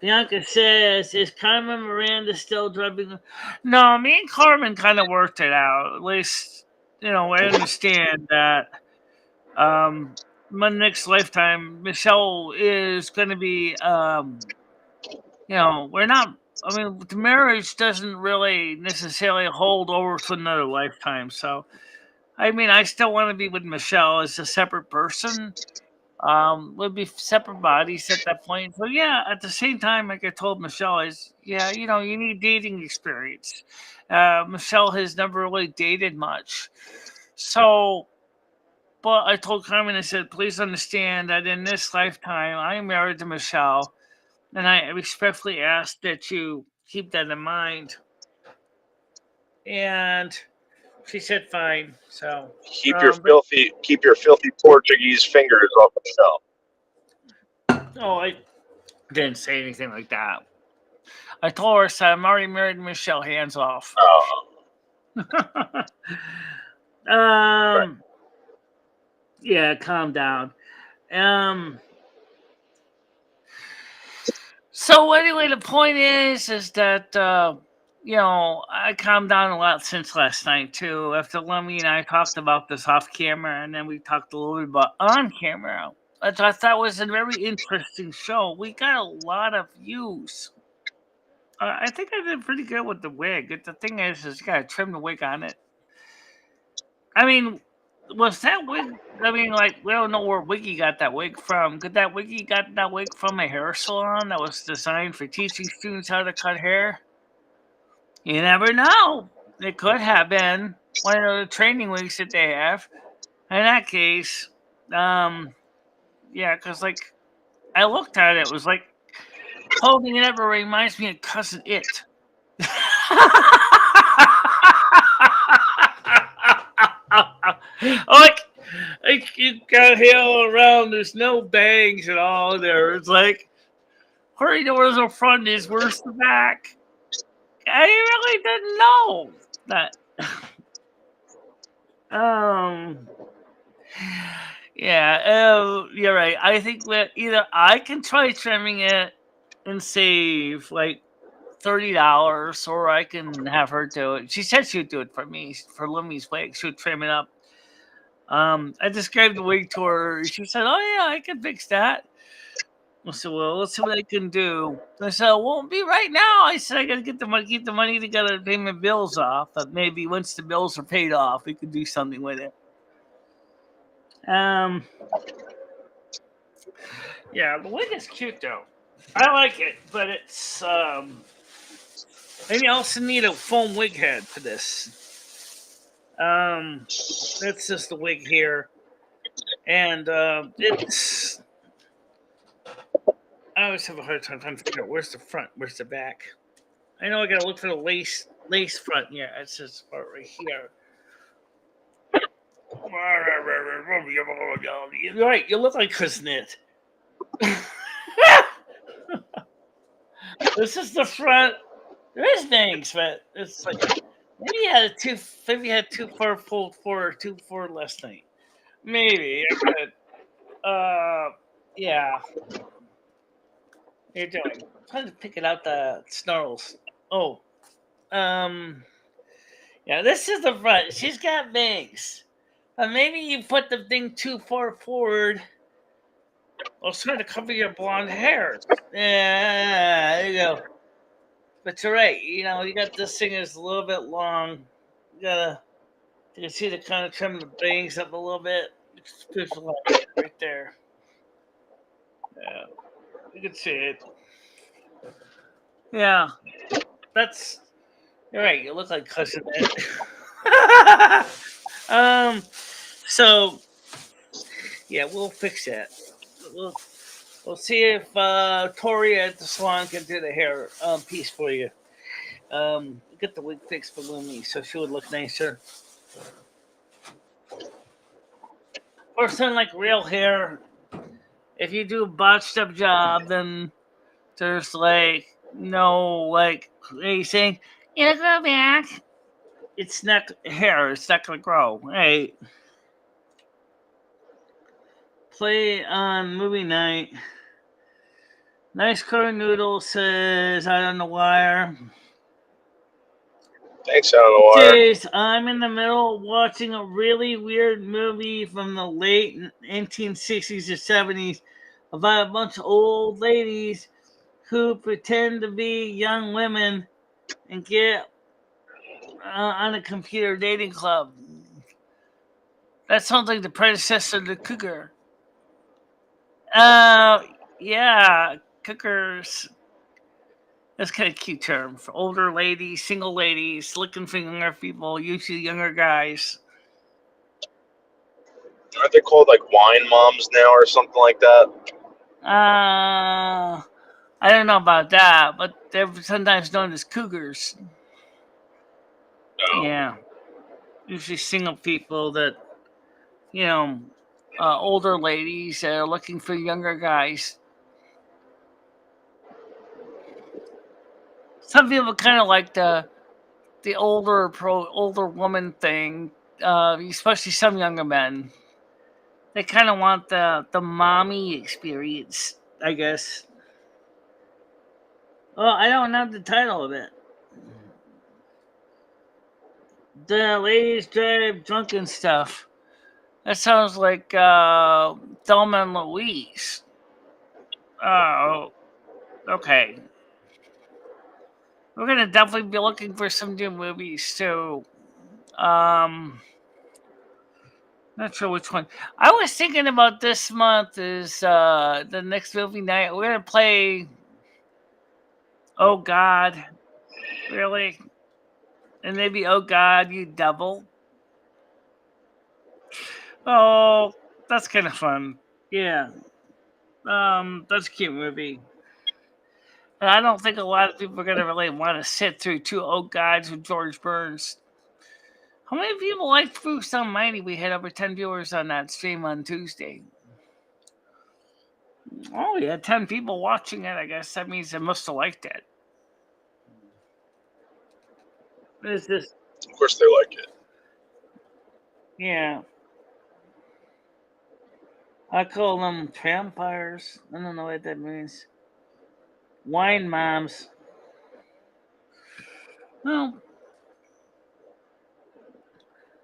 Bianca says, "Is Carmen Miranda still drubbing?" No, me and Carmen kind of worked it out. At least, I understand that my next lifetime, Michele is going to be, we're not, the marriage doesn't really necessarily hold over to another lifetime. So, I still want to be with Michele as a separate person. Would be separate bodies at that point. So yeah, at the same time, like I told Michele, you need dating experience. Michele has never really dated much, so. But I told Carmen, I said, please understand that in this lifetime, I am married to Michele, and I respectfully ask that you keep that in mind. And she said, fine. So keep your filthy Portuguese fingers off Michele. Oh, I didn't say anything like that. I told her, so I'm already married to Michele, hands off. Right. Yeah, calm down. So anyway, the point is that I calmed down a lot since last night too. After Lumi and I talked about this off camera, and then we talked a little bit about on camera. I thought that was a very interesting show. We got a lot of views. I think I did pretty good with the wig. The thing is you gotta trim the wig on it. Was that wig? We don't know where Wiggy got that wig from. Could that Wiggy got that wig from a hair salon that was designed for teaching students how to cut hair? You never know. It could have been one of the training wigs that they have. In that case, yeah, because I looked at it, it was like holding it ever reminds me of Cousin It. like you got hair all around. There's no bangs at all there. It's like, where you know where's the front is, where's the back? I really didn't know that. Um, yeah, you're right. I think that either I can try trimming it and save like $30, or I can have her do it. She said she would do it for me for Lumi's wig. She would trim it up. I described the wig to her. She said, "Oh yeah, I can fix that." I said, "Well, let's see what I can do." I said, "Won't be right now." I said, "I gotta get the money, keep the money together to pay my bills off. But maybe once the bills are paid off, we could do something with it." Um, yeah, the wig is cute though. I like it, but it's and you also need a foam wig head for this. That's just the wig here, and it's. I always have a hard time trying to figure out where's the front, where's the back. I know I gotta look for the lace front. Yeah, it's this part right here. You're right. You look like Chris Knit. This is the front. There is bangs, but it's like maybe you had maybe you had too far pulled forward, too forward last night. Maybe, but yeah. You're doing. I'm trying to pick it out the snarls. Oh, um, yeah. This is the front. She's got bangs, but maybe you put the thing too far forward. I was trying to cover your blonde hair. Yeah, there you go. But you're right. You know, you got this thing is a little bit long. You gotta. You can see the kind of trim the bangs up a little bit. It's right there. Yeah, you can see it. Yeah, that's. You're right. You look like Cousin Ed. um. So yeah, we'll fix that. We'll we'll see if Tori at the salon can do the hair piece for you. Get the wig fixed for Lumi so she would look nicer. Or something like real hair. If you do a botched up job, then there's like no like they saying, "Yeah, go back." It's not hair. It's not gonna grow. Hey, play on movie night. Nice curry noodle says out on the wire. Thanks, out on the wire. Says I'm in the middle of watching a really weird movie from the late 1960s or 70s about a bunch of old ladies who pretend to be young women and get on a computer dating club. That sounds like the predecessor to Cougar. Uh, yeah, Cougars. That's kind of a cute term for older ladies, single ladies, looking for younger people, usually younger guys. Aren't they called like wine moms now or something like that? I don't know about that, but they're sometimes known as cougars. No. Yeah, usually single people that you know, older ladies that are looking for younger guys. Some people kind of like the older woman thing, especially some younger men. They kind of want the mommy experience, I guess. Well, I don't know the title of it. The ladies drive drunken stuff. That sounds like Thelma and Louise. Oh, okay. We're gonna definitely be looking for some new movies too. Um, Not sure which one. I was thinking about this month is the next movie night. We're gonna play. Oh God, really? And maybe Oh God, You Devil. Oh, that's kind of fun. Yeah. That's a cute movie. I don't think a lot of people are going to really want to sit through two old guys with George Burns. How many people liked Fruits Almighty? We had over 10 viewers on that stream on Tuesday. Oh, yeah, 10 people watching it. I guess that means they must have liked it. What is this? Of course they like it. Yeah. I call them vampires. I don't know what that means. Wine moms. Well,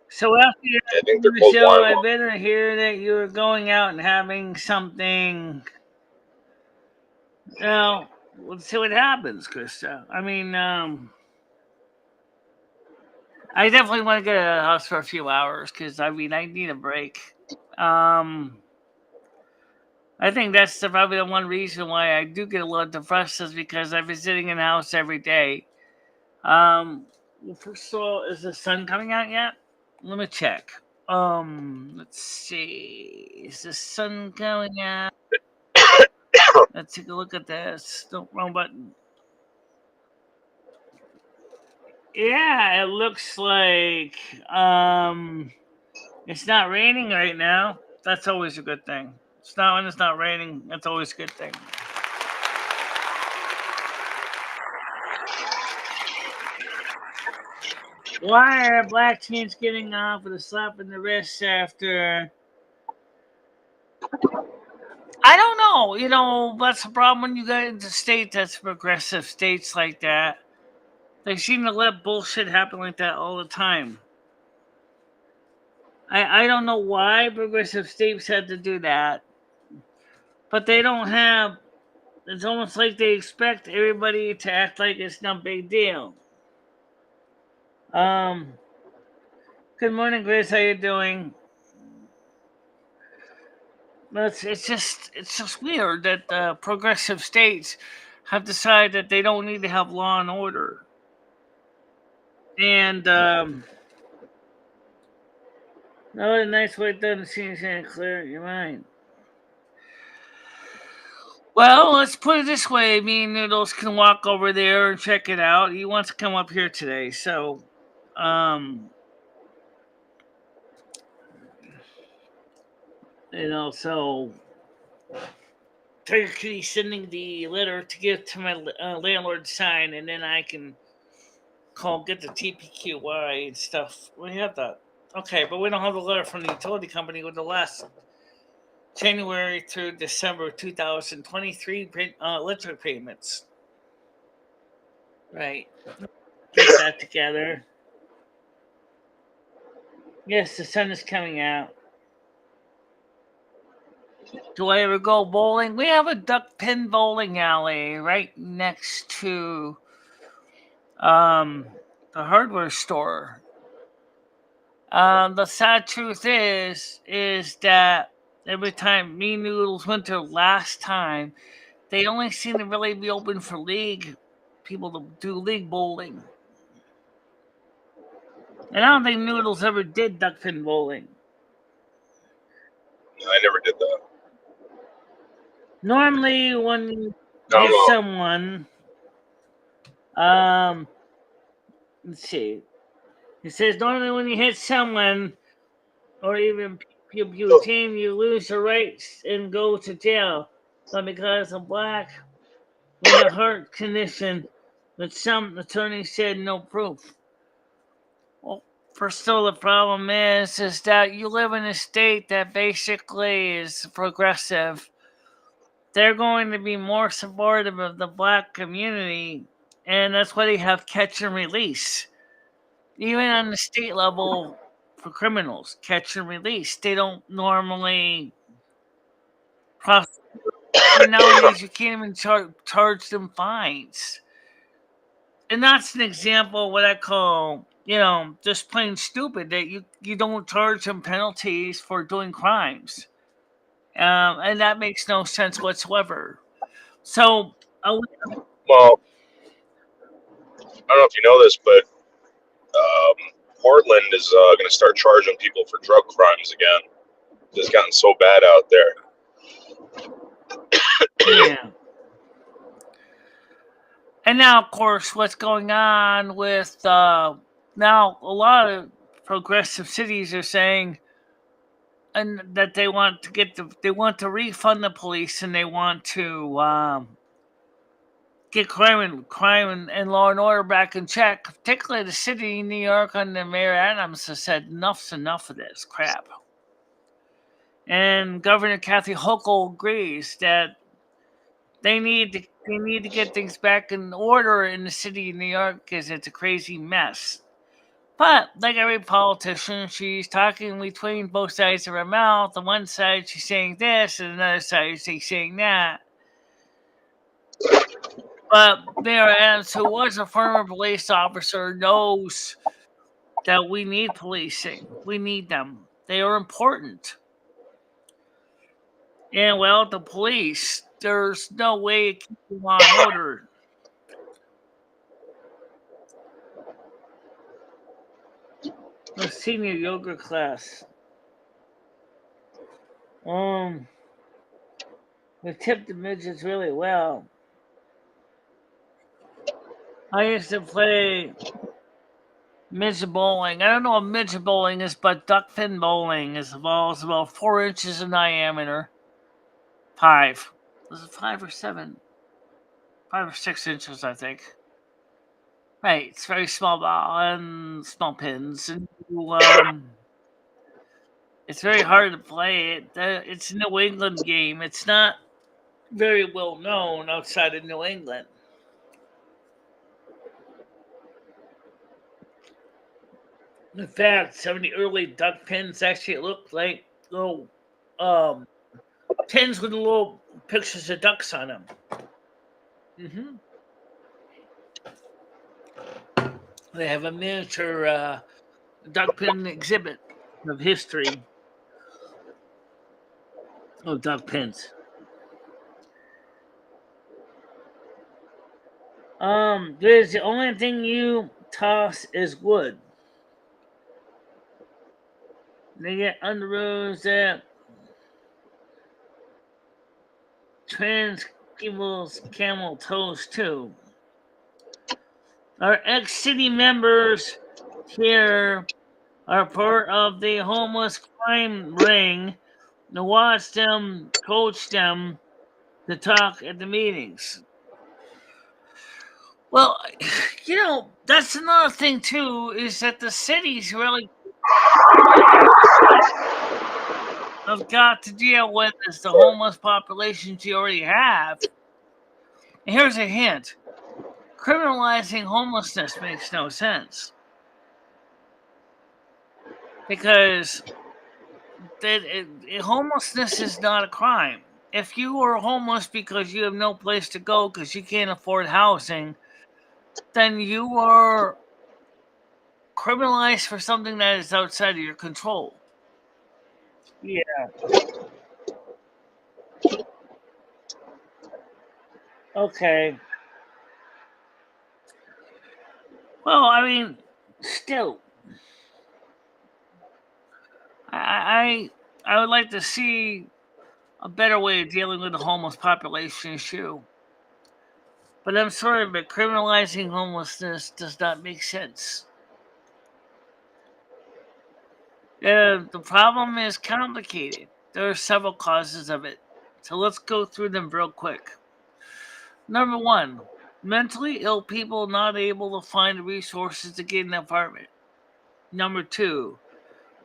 so after I think they're the called show, wine I moms. better hear that you were going out and having something. Well, let's see what happens, Krista. I mean, I definitely want to get out of the house for a few hours because I mean I need a break. I think that's probably the one reason why I do get a little depressed is because I've been sitting in the house every day. Well, first of all, is the sun coming out yet? Let me check. Let's see. Is the sun coming out? Let's take a look at this. Don't wrong button. Yeah, it looks like it's not raining right now. That's always a good thing. It's not when it's not raining. That's always a good thing. Why are black teens getting off with a slap in the wrist after? I don't know. You know, that's the problem when you get into states that's progressive states like that. They seem to let bullshit happen like that all the time. I don't know why progressive states had to do that, but they don't have. It's almost like they expect everybody to act like it's no big deal. Um, Good morning, Grace. How you doing? But it's just weird that progressive states have decided that they don't need to have law and order. And no, a nice way it doesn't seem to clear your mind. Well, let's put it this way. Me and Noodles can walk over there and check it out. He wants to come up here today, so so technically sending the letter to give to my landlord to sign, and then I can get the TPQY and stuff. We have that. Okay, but we don't have the letter from the utility company with the last January through December 2023 electric payments. Right. Get that together. Yes, the sun is coming out. Do I ever go bowling? We have a duck pin bowling alley right next to the hardware store. The sad truth is that every time me and Noodles went there last time, they only seem to really be open for league people to do league bowling. And I don't think Noodles ever did duck pin bowling. I never did that. Normally, when you hit someone, let's see. It says normally when you hit someone, or even your team, you lose your rights and go to jail. But because of black with a heart condition, but some attorneys said no proof. Well, first of all, the problem is that you live in a state that basically is progressive. They're going to be more supportive of the black community, and that's why they have catch and release. Even on the state level for criminals, catch and release. They don't normally prosecute. Nowadays, you can't even charge them fines. And that's an example of what I call, just plain stupid that you don't charge them penalties for doing crimes. And that makes no sense whatsoever. So, well, I don't know if you know this, but Portland is going to start charging people for drug crimes again. It's gotten so bad out there. Yeah. And now, of course, what's going on with now a lot of progressive cities are saying and that they want to refund the police and they want to get crime and law and order back in check. Particularly the city of New York under Mayor Adams has said enough's enough of this crap. And Governor Kathy Hochul agrees that they need to get things back in order in the city of New York because it's a crazy mess. But like every politician, she's talking between both sides of her mouth. On one side, she's saying this, and another side, she's saying that. But Mayor Adams, who was a former police officer, knows that we need policing. We need them. They are important. And well, the police, there's no way to keep law and order. A senior yoga class. We tipped the midgets really well. I used to play midget bowling. I don't know what midget bowling is, but duck pin bowling is about 4 inches in diameter. 5. Was it 5 or 7? 5 or 6 inches, I think. Right, it's very small ball and small pins, and it's very hard to play it. It's a New England game. It's not very well known outside of New England. In fact, some of the early duck pins actually looked like little pins with little pictures of ducks on them. They have a miniature duck pin exhibit of history of duck pins. There's the only thing you toss is wood. They get underoos that trans people's camel toes too. Our ex-city members here are part of the homeless crime ring to watch them, coach them, to talk at the meetings. Well, that's another thing too, is that the cities really have got to deal with is the homeless populations you already have. And here's a hint. Criminalizing homelessness makes no sense. Because homelessness is not a crime. If you are homeless because you have no place to go because you can't afford housing, then you are criminalized for something that is outside of your control. Yeah. Okay. Well, I mean, still, I would like to see a better way of dealing with the homeless population issue. But I'm sorry, but criminalizing homelessness does not make sense. The problem is complicated. There are several causes of it. So let's go through them real quick. Number 1, mentally ill people not able to find the resources to get an apartment. Number 2,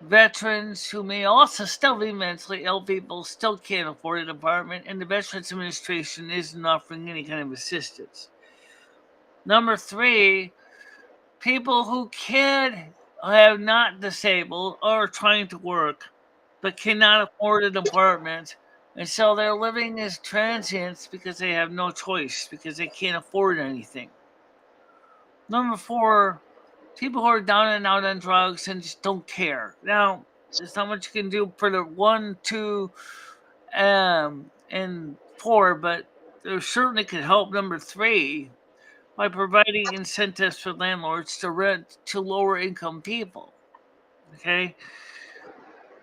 veterans who may also still be mentally ill people still can't afford an apartment, and the Veterans Administration isn't offering any kind of assistance. Number 3, people who have not disabled or are trying to work but cannot afford an apartment, and so they're living as transients because they have no choice, because they can't afford anything. Number 4, people who are down and out on drugs and just don't care. Now, there's not much you can do for the 1, 2, and 4, but there certainly could help number 3 by providing incentives for landlords to rent to lower income people. Okay?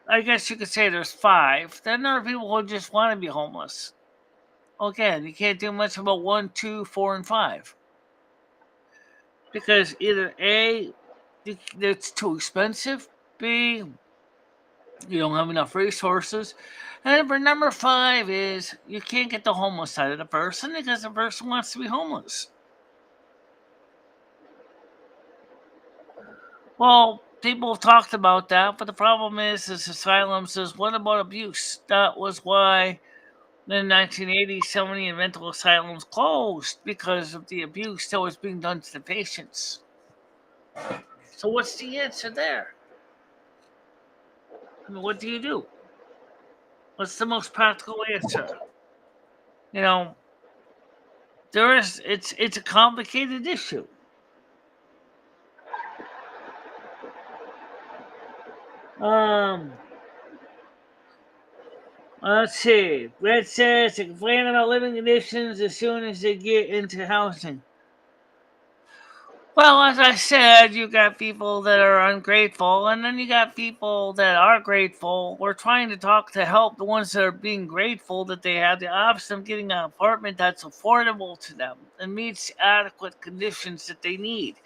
I guess you could say there's 5. Then there are people who just want to be homeless. Again, you can't do much about 1, 2, 4, and 5. because either A, it's too expensive, B, you don't have enough resources, and number 5 is you can't get the homeless side of the person because the person wants to be homeless. Well, people have talked about that, but the problem is asylum says, what about abuse? That was why in the 1980s so many mental asylums closed because of the abuse that was being done to the patients. So what's the answer there? I mean, what do you do? What's the most practical answer? You know, it's a complicated issue. Um, let's see. Red says they complain about living conditions as soon as they get into housing. Well, as I said, you got people that are ungrateful, and then you got people that are grateful. We're trying to talk to help the ones that are being grateful that they have the option of getting an apartment that's affordable to them and meets adequate conditions that they need.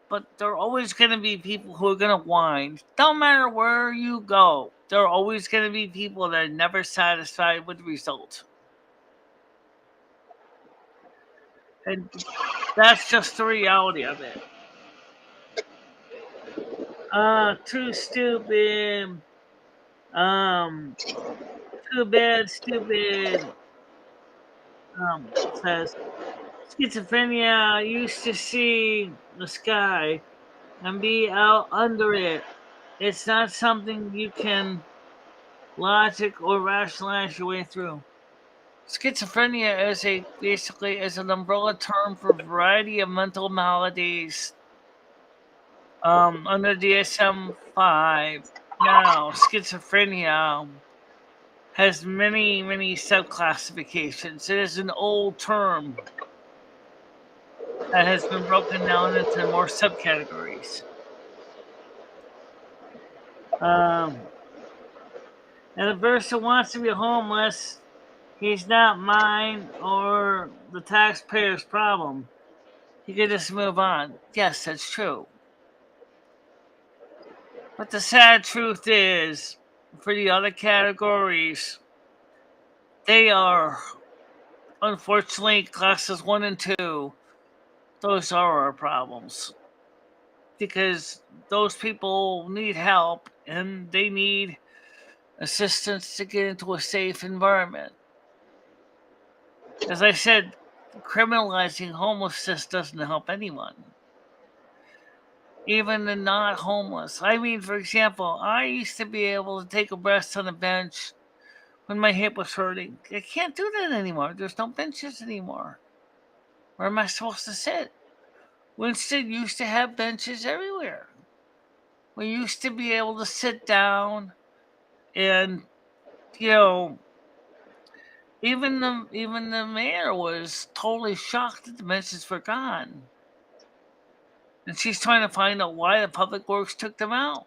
But there are always going to be people who are going to whine. No matter where you go, there are always going to be people that are never satisfied with the result. And that's just the reality of it. Too stupid. Um, too bad, stupid. Says schizophrenia used to see the sky and be out under it. It's not something you can logic or rationalize your way through. Schizophrenia is basically an umbrella term for a variety of mental maladies under DSM-5. Now, schizophrenia has many, many subclassifications. It is an old term that has been broken down into more subcategories. Um, and a person wants to be homeless, he's not mine or the taxpayer's problem. He could just move on. Yes, that's true. But the sad truth is, for the other categories, they are unfortunately classes 1 and 2. Those are our problems. Because those people need help and they need assistance to get into a safe environment. As I said, criminalizing homelessness doesn't help anyone, even the not homeless. I mean, for example, I used to be able to take a rest on a bench when my hip was hurting. I can't do that anymore. There's no benches anymore. Where am I supposed to sit? Winston used to have benches everywhere. We used to be able to sit down and, you know, even the mayor was totally shocked that the benches were gone. And she's trying to find out why the public works took them out.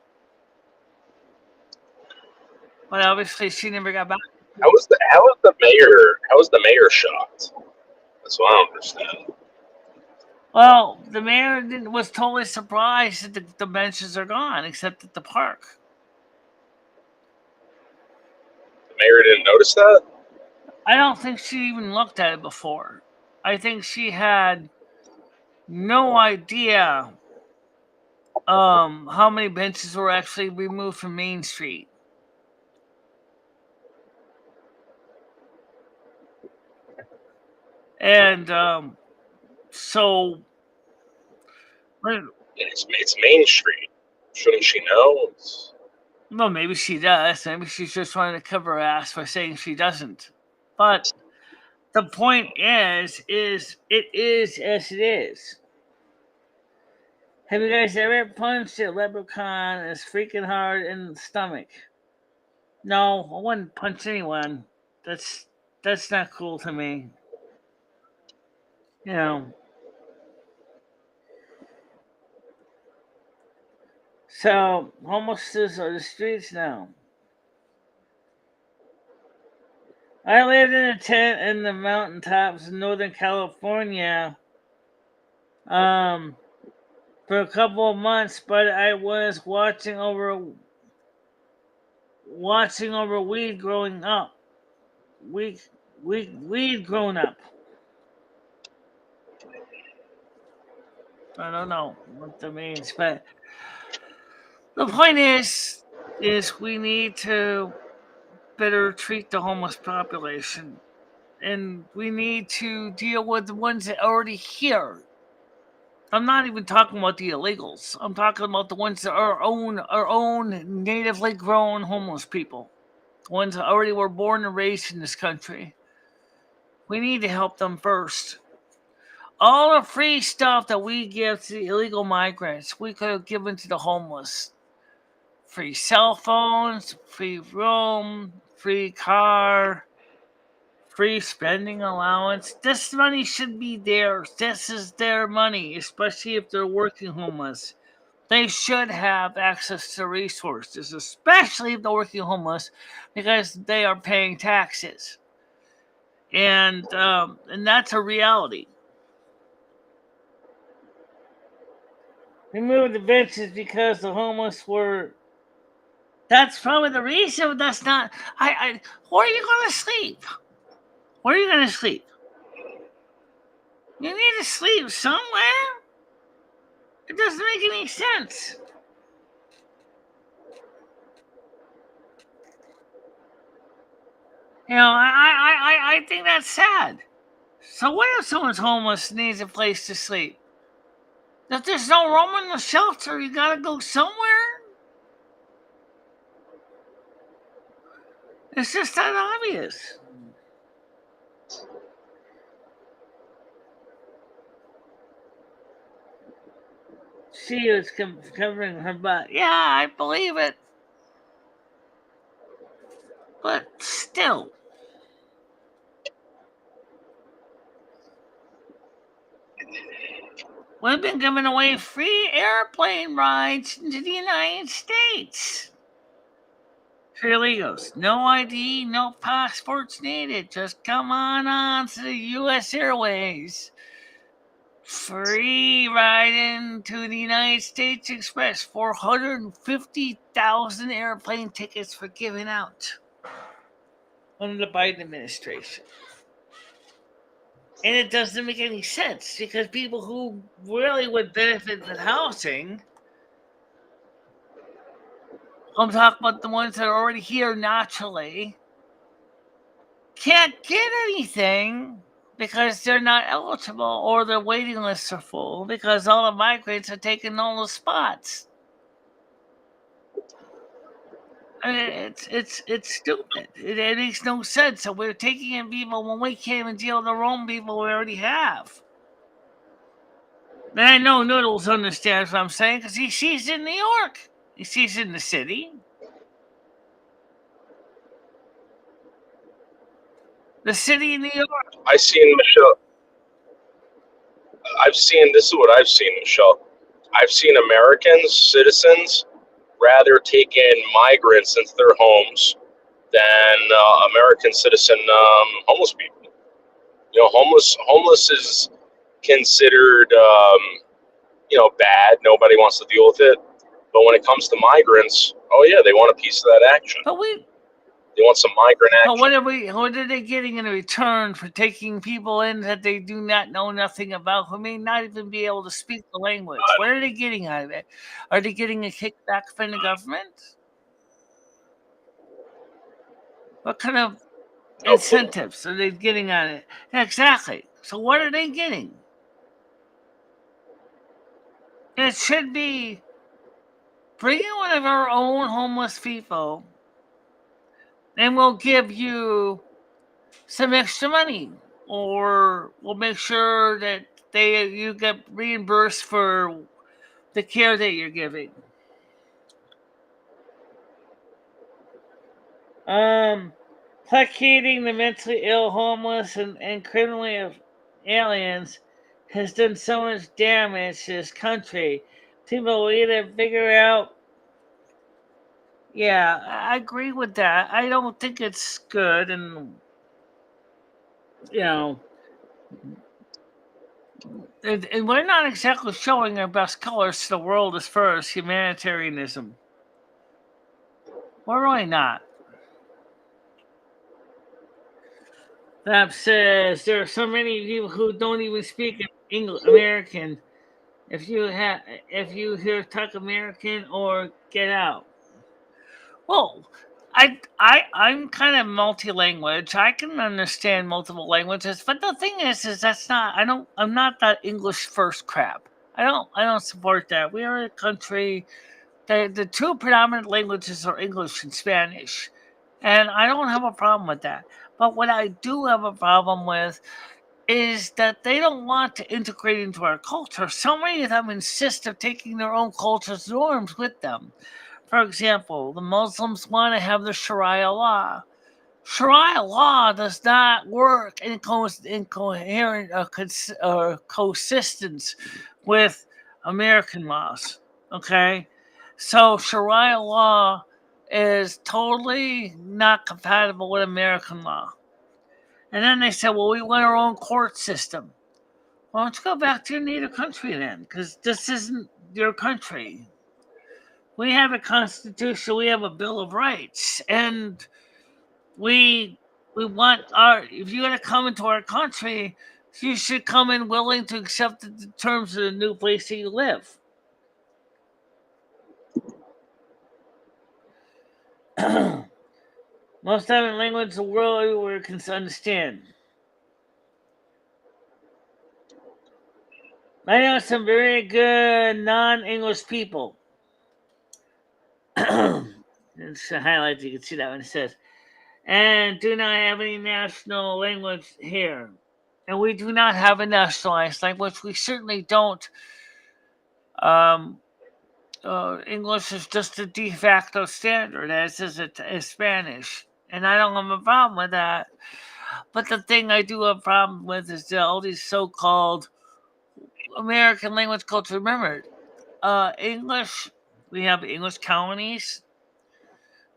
But obviously she never got back. How was the mayor shocked? That's what I don't understand. Well, the mayor was totally surprised that the benches are gone, except at the park. The mayor didn't notice that? I don't think she even looked at it before. I think she had no idea how many benches were actually removed from Main Street. And so It's Main Street. Shouldn't she know? well, maybe she does. Maybe she's just trying to cover her ass by saying she doesn't. But the point is it is as it is. Have you guys ever punched a leprechaun as freaking hard in the stomach? No, I wouldn't punch anyone. That's that's not cool to me. You know. So homelessness are the streets now. I lived in a tent in the mountaintops of Northern California. Um, for a couple of months, but I was watching over weed growing up. Weed growing up. I don't know what that means, but the point is we need to better treat the homeless population, and we need to deal with the ones that are already here. I'm not even talking about the illegals. I'm talking about the ones that are our own natively grown homeless people, ones that already were born and raised in this country. We need to help them first. All the free stuff that we give to the illegal migrants, we could have given to the homeless. Free cell phones, free room, free car, free spending allowance. This money should be theirs. This is their money, especially if they're working homeless. They should have access to resources, especially if they're working homeless, because they are paying taxes, and that's a reality. We moved the benches because the homeless were. That's probably the reason. That's not. Where are you going to sleep? Where are you going to sleep? You need to sleep somewhere. It doesn't make any sense. I think that's sad. So what if someone's homeless and needs a place to sleep? If there's no room in the shelter, you gotta go somewhere. It's just that obvious. She was covering her butt. Yeah, I believe it. But still. We've been giving away free airplane rides into the United States. For illegals. No ID, no passports needed. Just come on to the U.S. Airways. Free ride into the United States Express. 450,000 airplane tickets for giving out under the Biden administration. And it doesn't make any sense because people who really would benefit from housing, I'm talking about the ones that are already here naturally, can't get anything because they're not eligible or their waiting lists are full because all the migrants are taking all the spots. I mean, it's stupid. It makes no sense. So we're taking in people when we can't even deal with the own people we already have. And I know Noodles understands what I'm saying because he sees it in New York. He sees it in the city. The city of New York. I've seen Michelle. This is what I've seen, Michelle. I've seen Americans, citizens, rather take in migrants into their homes than American citizen homeless people. You know, homeless is considered bad. Nobody wants to deal with it. But when it comes to migrants, oh yeah, they want a piece of that action. They want some migrant action. But what are they getting in return for taking people in that they do not know nothing about, who may not even be able to speak the language? What are they getting out of it? Are they getting a kickback from the government? What kind of incentives are they getting out of it? Exactly. So what are they getting? It should be bringing one of our own homeless people and we'll give you some extra money, or we'll make sure that you get reimbursed for the care that you're giving. Placating the mentally ill, homeless, and criminally aliens has done so much damage to this country. People will either figure out. Yeah, I agree with that. I don't think it's good, and and we're not exactly showing our best colors to the world as far as humanitarianism. We're really not. That says there are so many of you who don't even speak American. If you hear talk American or get out. Well, I'm kind of multi-language. I can understand multiple languages, but the thing is I'm not that English first crap. I don't support that. We are a country. The two predominant languages are English and Spanish, and I don't have a problem with that. But what I do have a problem with is that they don't want to integrate into our culture. So many of them insist of taking their own culture's norms with them. For example, the Muslims want to have the Sharia law. Sharia law does not work in coherent coexistence with American laws. Okay, so Sharia law is totally not compatible with American law. And then they said, well, we want our own court system. Why don't you go back to your native country then? Because this isn't your country. We have a constitution, we have a Bill of Rights, and we want our. If you're going to come into our country, you should come in willing to accept the terms of the new place that you live. Most dominant language in the world everywhere can understand. I know some very good non-English people. It's a highlight. You can see that when it says, and do not have any national language here. And we do not have a nationalized language. We certainly don't. Um, English is just a de facto standard, as is Spanish. And I don't have a problem with that. But the thing I do have a problem with is that all these so-called American language culture. Remember, English, we have English colonies.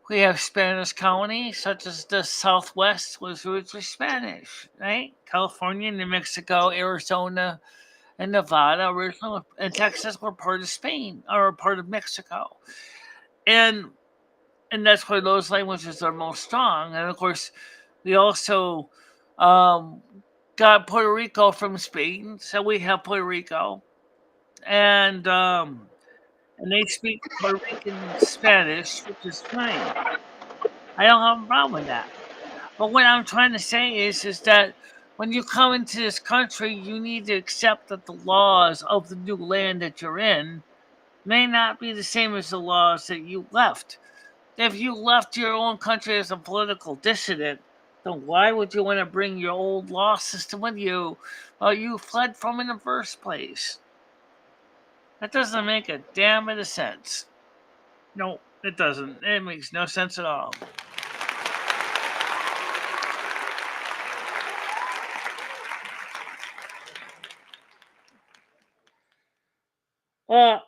We have Spanish colonies, such as the Southwest was originally Spanish, right? California, New Mexico, Arizona, and Nevada, originally, and Texas were part of Spain or part of Mexico, and that's where those languages are most strong. And of course, we also um, got Puerto Rico from Spain, so we have Puerto Rico, and they speak Puerto Rican Spanish, which is fine. I don't have a problem with that. But what I'm trying to say is that when you come into this country, you need to accept that the laws of the new land that you're in may not be the same as the laws that you left. If you left your own country as a political dissident, then why would you want to bring your old law system with you? Well, you fled from in the first place. That doesn't make a damn bit of sense. No, it doesn't. It makes no sense at all. Well,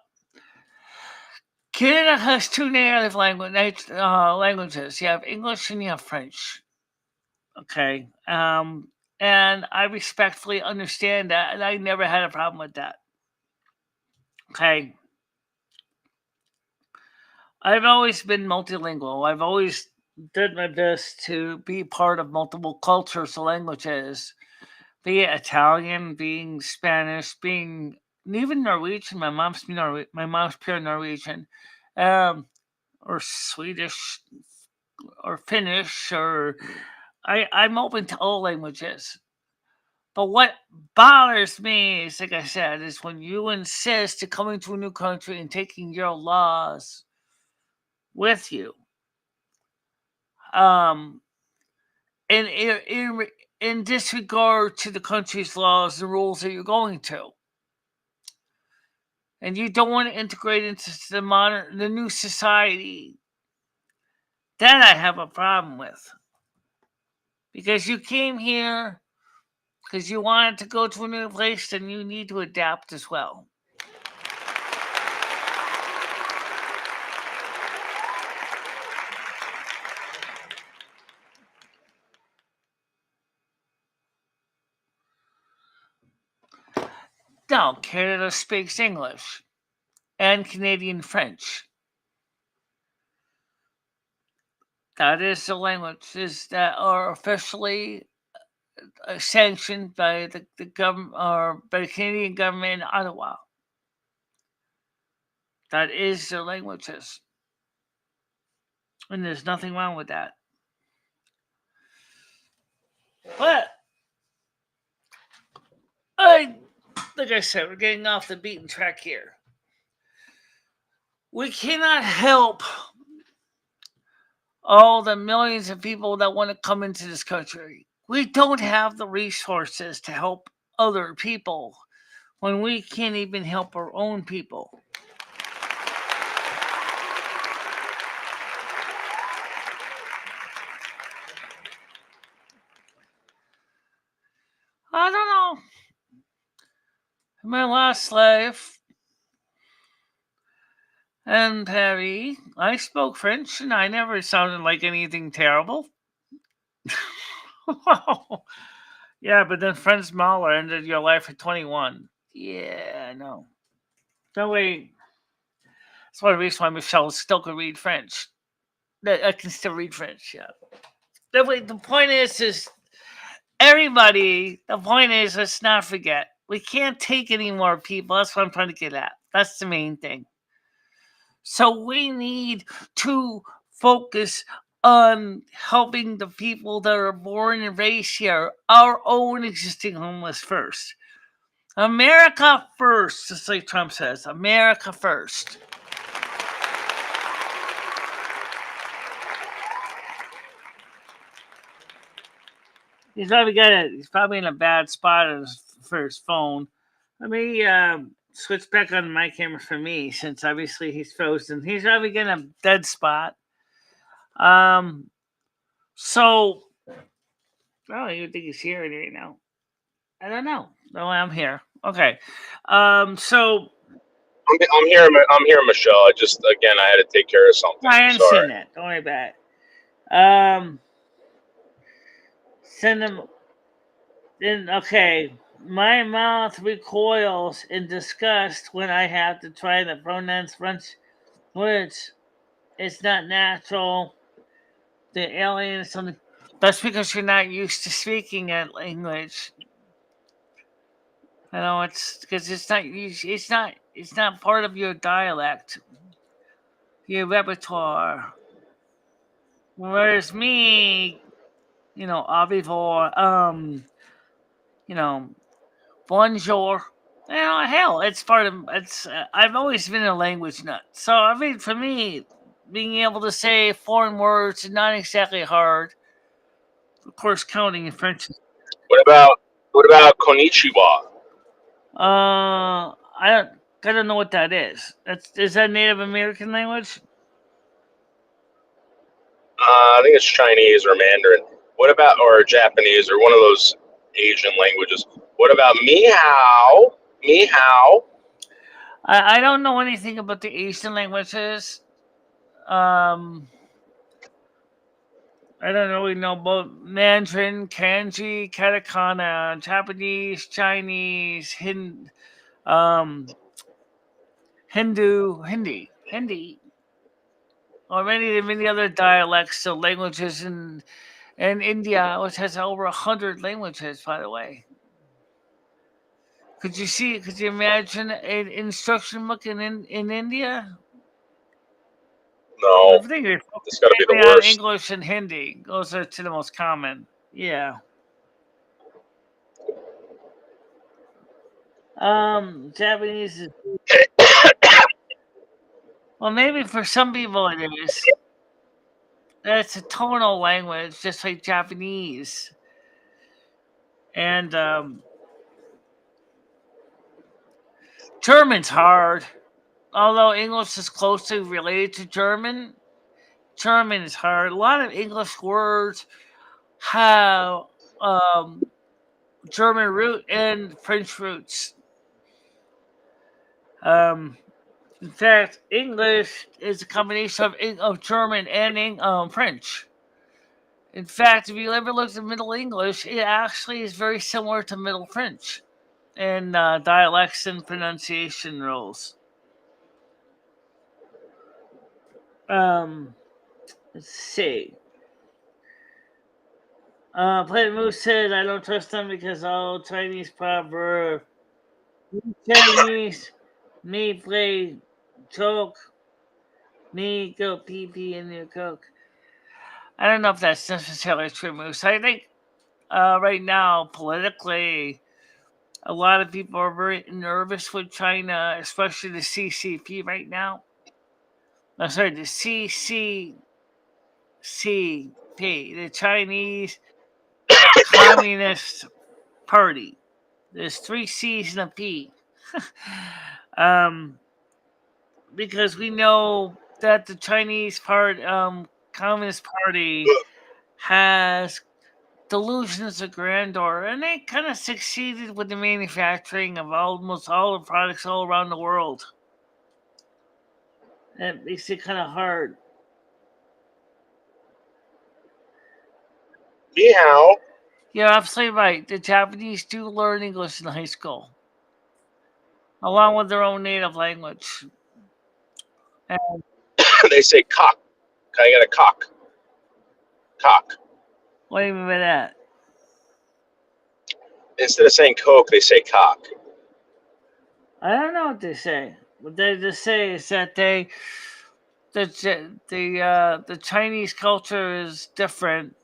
Canada has two native languages. You have English and you have French. Okay. And I respectfully understand that, and I never had a problem with that. Okay. I've always been multilingual. I've always did my best to be part of multiple cultures or languages, be it Italian, being Spanish, being even Norwegian. My mom's pure Norwegian, or Swedish, or Finnish, or I'm open to all languages. But what bothers me is, like I said, is when you insist to coming to a new country and taking your laws with you. Um, in disregard to the country's laws and rules that you're going to. And you don't want to integrate into the new society. That I have a problem with. Because you came here because you wanted to go to a new place, then you need to adapt as well. No, Canada speaks English and Canadian French. That is the languages that are officially sanctioned by the government or by the Canadian government in Ottawa. That is the languages. And there's nothing wrong with that. But like I said, we're getting off the beaten track here. We cannot help all the millions of people that want to come into this country. We don't have the resources to help other people when we can't even help our own people. I don't know. In my last life in Paris, I spoke French and I never sounded like anything terrible. Yeah, but then French Mahler ended your life at 21. Yeah, I know. No way. That's one reason why Michelle still can read French. I can still read French, yeah. The point is everybody, the point is, let's not forget, we can't take any more people. That's what I'm trying to get at. That's the main thing. So we need to focus on helping the people that are born and raised here, our own existing homeless first. America first, just like Trump says. America first. He's probably in a bad spot for his phone. Let me switch back on my camera for me, since obviously he's frozen. He's probably in a dead spot. So I don't even think he's here right now. I don't know. No, I'm here. Okay. So I'm here. I'm here, Michelle. I had to take care of something. I understand that. Don't worry about it. Send them. Then okay. My mouth recoils in disgust when I have to try the pronouns French words. It's not natural. The alien is something. That's because you're not used to speaking that language. You know, it's because it's not part of your dialect, your repertoire. Whereas me, au revoir, bonjour. Hell, it's part of it's. I've always been a language nut, so I mean, for me, being able to say foreign words is not exactly hard. Of course, counting in French. What about konnichiwa? I don't know what that is. Is that Native American language? I think it's Chinese or Mandarin. What about or Japanese or one of those Asian languages? What about meow? Meow. I don't know anything about the Asian languages. I don't really know about Mandarin, Kanji, Katakana, Japanese, Chinese, Hindi, or many other dialects of languages in India, which has over 100 languages, by the way. Could you imagine an instruction book in India? No, I think it's got to be the worst. English and Hindi. Those are two the most common. Yeah. Japanese is well, maybe for some people it is. It's a tonal language, just like Japanese. And German's hard. Although English is closely related to German, German is hard. A lot of English words have German root and French roots. In fact, English is a combination of German and French. In fact, if you ever look at Middle English, it actually is very similar to Middle French. in dialects and pronunciation rules. Let's see. Planet Moose said, I don't trust them because all Chinese proverb. Chinese, me play joke, me go pee pee in your coke. I don't know if that's necessarily true, Moose. I think right now, politically, a lot of people are very nervous with China, especially the CCP right now. I'm sorry, the CCCP, the Chinese Communist Party. There's 3 C's and a P. Because we know that the Communist Party has delusions of grandeur, and they kind of succeeded with the manufacturing of almost all the products all around the world. That makes it kind of hard. Meow. You're absolutely right. The Japanese do learn English in high school, along with their own native language. And They say cock. Can I get a cock? Cock. what do you mean by that? Instead of saying Coke, they say cock. I don't know what they say. What they just say is that the Chinese culture is different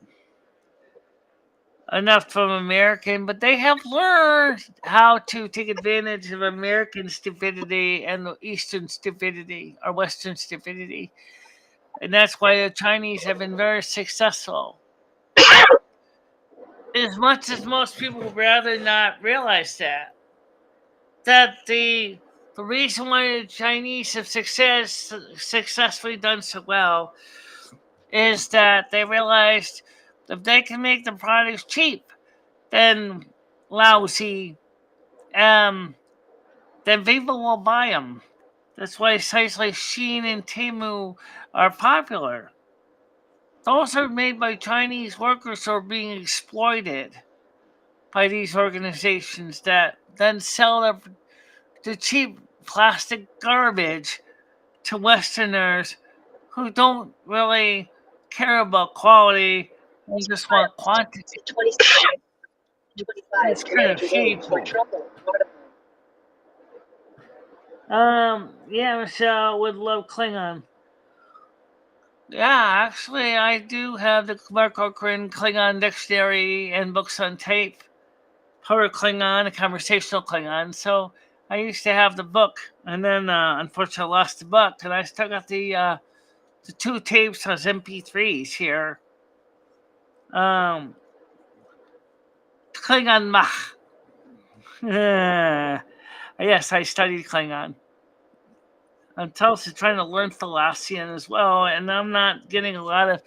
enough from American, but they have learned how to take advantage of American stupidity and Eastern stupidity or Western stupidity. And that's why the Chinese have been very successful. As much as most people would rather not realize that the reason why the Chinese have successfully done so well is that they realized if they can make the products cheap, then lousy, then people will buy them. That's why sites like Shein and Temu are popular. Those are made by Chinese workers who are being exploited by these organizations that then sell the cheap plastic garbage to Westerners who don't really care about quality and just want quantity. It's kind of shameful. Yeah, Michelle would love Klingon. Yeah, actually, I do have the Marco Cochrane Klingon dictionary and books on tape. Horror Klingon, a conversational Klingon. So I used to have the book, and then unfortunately I lost the book, and I still got the 2 tapes as MP3s here. Klingon Mach. Yes, I studied Klingon. I'm also trying to learn Thalassian as well, and I'm not getting a lot of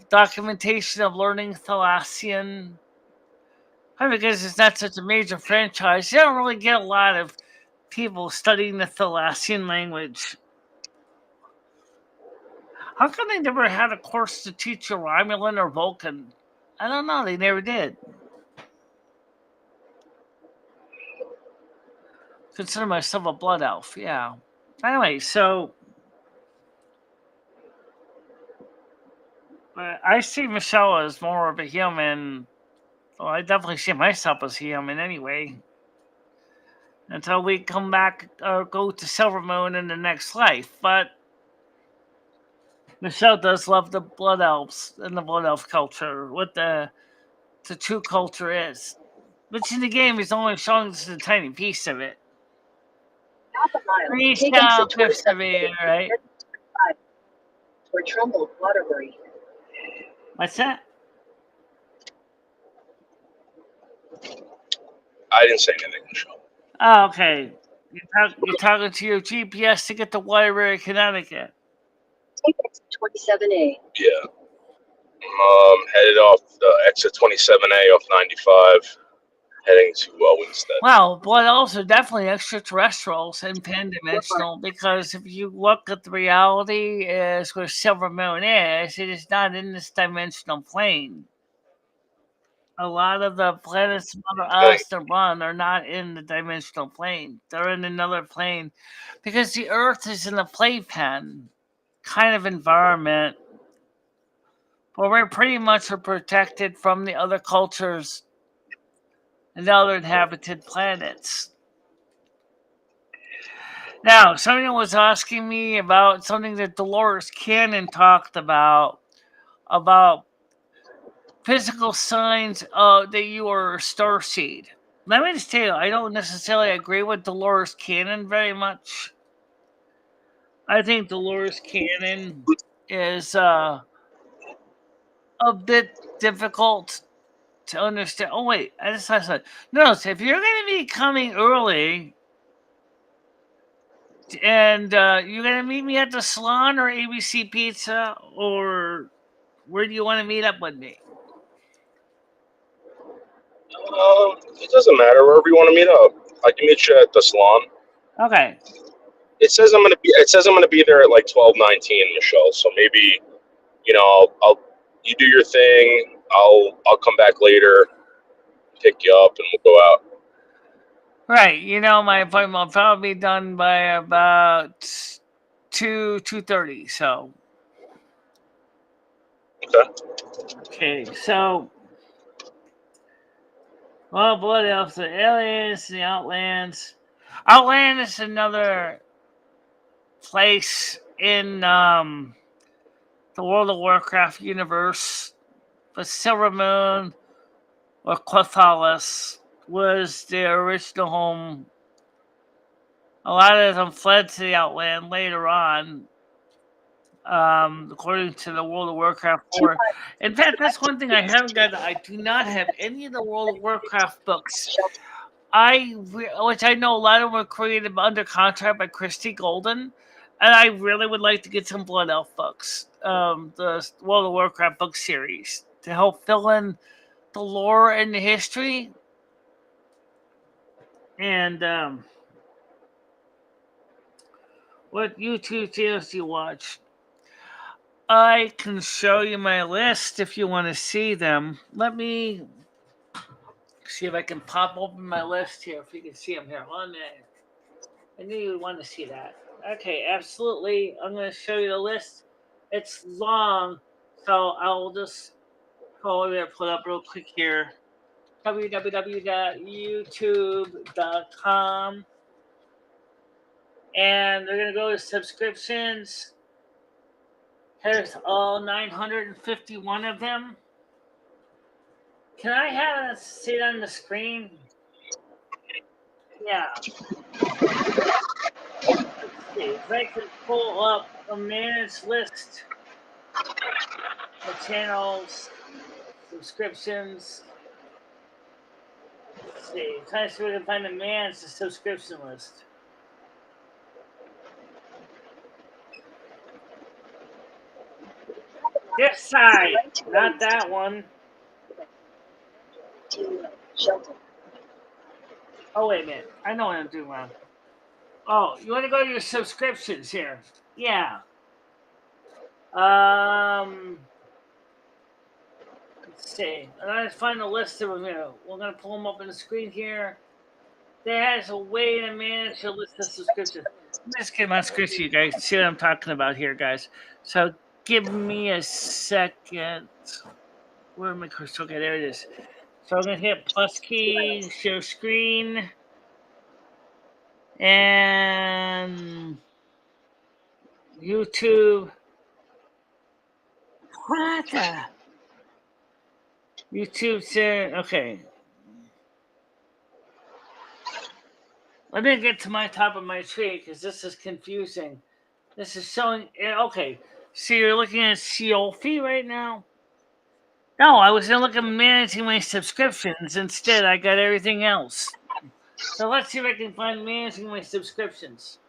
documentation of learning Thalassian. Probably because it's not such a major franchise. You don't really get a lot of people studying the Thalassian language. How come they never had a course to teach you Romulan or Vulcan? I don't know. They never did. Consider myself a blood elf. Yeah. Anyway, so I see Michelle as more of a human. Well, I definitely see myself as a human anyway. Until we come back or go to Silver Moon in the next life. But Michelle does love the blood elves and the blood elf culture, what the true culture is. Which in the game is only showing us a tiny piece of it. Right? Waterbury. What's that? I didn't say anything, Michelle. Oh, okay. You're talking to your GPS to get to Waterbury, Connecticut. Take exit 27A. Yeah. Headed off the exit 27A off 95, heading to Winstead. Well, blood elves are definitely extraterrestrials and pan-dimensional because if you look at the reality is where Silver Moon is, it is not in this dimensional plane. a lot of the planets Mother Okay. us to run are not in the dimensional plane. They're in another plane because the Earth is in a playpen kind of environment where we're pretty much are protected from the other cultures and the other inhabited planets. Now, someone was asking me about something that Dolores Cannon talked about physical signs that you are a starseed. Let me just tell you, I don't necessarily agree with Dolores Cannon very much. I think Dolores Cannon is a bit difficult to understand. Oh wait, I just saw something. No, so if you're going to be coming early and you're going to meet me at the salon or ABC Pizza, or where do you want to meet up with me? It doesn't matter wherever you want to meet up. I can meet you at the salon. Okay. It says I'm gonna be there at like 12:19, Michelle. So maybe I'll you do your thing. I'll come back later, pick you up, and we'll go out. Right. My appointment will probably be done by about 2:30. So. Okay. Okay. So. Well, what else? The aliens, the Outlands. Outland is another place in the World of Warcraft universe. The Silver Moon or Quathalis was their original home. A lot of them fled to the Outland later on, according to the World of Warcraft lore. In fact, that's one thing I haven't got. I do not have any of the World of Warcraft books. Which I know a lot of them were created under contract by Christie Golden, and I really would like to get some Blood Elf books, the World of Warcraft book series, to help fill in the lore and the history. And what YouTube channels do you watch? I can show you my list if you want to see them. Let me see if I can pop open my list here, if you can see them here. 1 minute. I knew you would want to see that. Okay, absolutely. I'm going to show you the list. It's long, so I'll just go over there, pull it up real quick here. www.youtube.com. And they're going to go to subscriptions. Here's all 951 of them. Can I have it see it on the screen? Yeah. Let's see. If I can pull up a managed list of channels, subscriptions. Let's see. Trying to see if we can find the managed subscription list. This side, not that one. Oh, wait a minute. I know what I'm doing wrong. Oh, you want to go to your subscriptions here? Yeah. Let's see. And I just find a list of them here. We're going to pull them up on the screen here. There's a way to manage a list of subscriptions. Let me just get my screen so you guys see what I'm talking about here, guys. So give me a second. Where am I? Okay, there it is. So I'm going to hit plus key, share screen. And YouTube. What the? YouTube said, okay. Let me get to my top of my tree because this is confusing. This is showing, okay. So you're looking at Seolfi right now? No, I was going to look at managing my subscriptions. Instead, I got everything else. So let's see if I can find managing my subscriptions.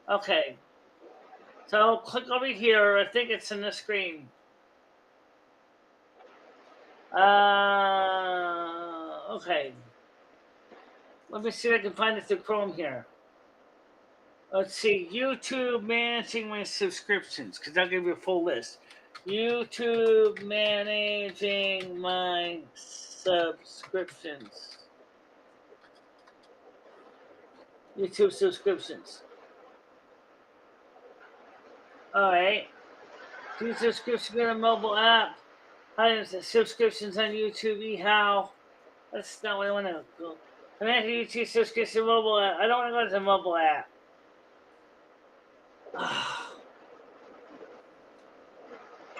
Okay. So click over here. I think it's in the screen. Okay. Let me see if I can find it through Chrome here. Let's see. YouTube managing my subscriptions, because I'll give you a full list. YouTube managing my subscriptions. YouTube subscriptions. Alright. Do subscriptions on a mobile app. Subscriptions on YouTube. eHow. That's not what I want to go. Connect YouTube subscription mobile app. I don't want to go to the mobile app.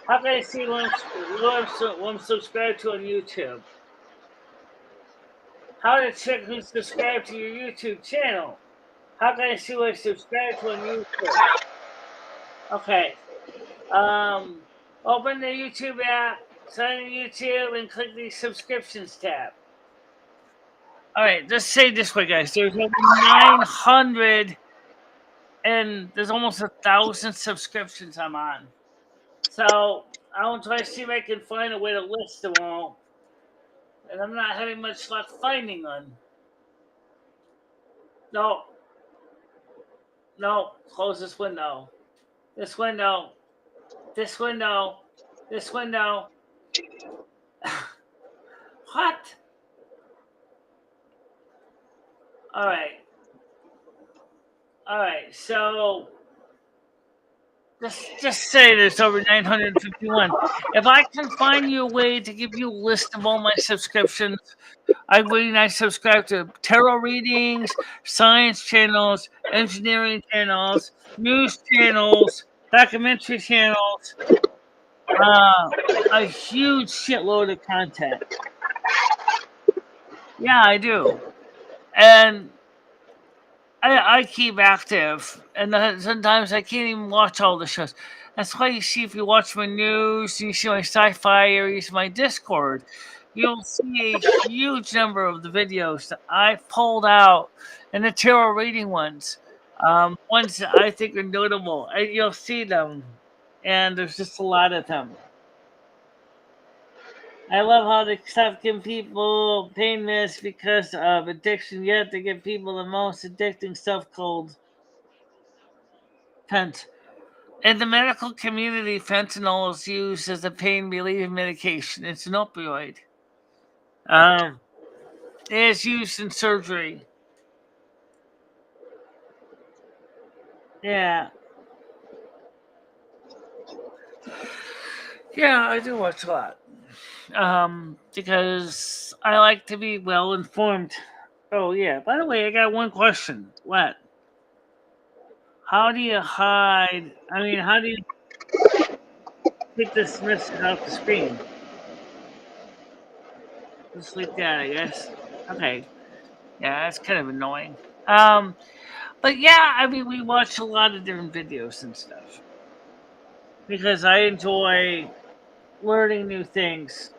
How can I see what I'm subscribed to on YouTube? How to check who's subscribed to your YouTube channel? How can I see what I subscribe to on YouTube? Okay. Open the YouTube app, sign in YouTube, and click the subscriptions tab. All right, let's say it this way, guys. There's over 900, and there's almost 1,000 subscriptions I'm on. So I want to try to see if I can find a way to list them all. And I'm not having much luck finding one. No. Close this window. This window. This window. This window. What? All right. So just say there's over 951. If I can find you a way to give you a list of all my subscriptions, I subscribe to tarot readings, science channels, engineering channels, news channels, documentary channels, a huge shitload of content. Yeah, I do. And I keep active, and sometimes I can't even watch all the shows. That's why you see, if you watch my news, you see my sci-fi, or you see my Discord, you'll see a huge number of the videos that I pulled out, and the tarot reading ones that I think are notable. You'll see them, and there's just a lot of them. I love how they stop giving people pain meds because of addiction, yet they give people the most addicting stuff called fent. In the medical community, fentanyl is used as a pain relieving medication. It's an opioid. It is used in surgery. Yeah. Yeah, I do watch a lot. Because I like to be well informed. Oh, yeah. By the way, I got one question. What? How do you hide? How do you take this message off the screen? Just like that, I guess. Okay. Yeah, that's kind of annoying. But yeah, we watch a lot of different videos and stuff. Because I enjoy learning new things.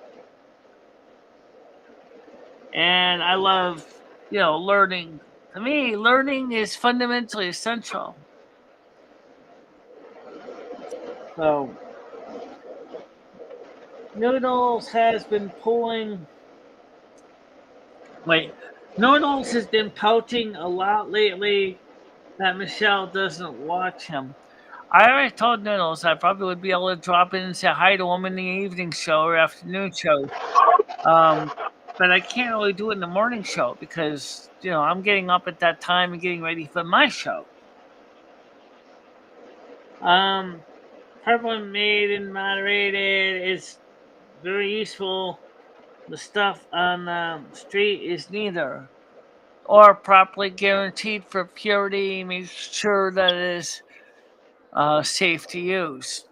And I love, learning. To me, learning is fundamentally essential. So, Noodles has been Noodles has been pouting a lot lately that Michele doesn't watch him. I already told Noodles I probably would be able to drop in and say hi to him in the evening show or afternoon show. But I can't really do it in the morning show because, I'm getting up at that time and getting ready for my show. Purple made and moderated is very useful. The stuff on the street is neither, or properly guaranteed for purity. Make sure that it is safe to use.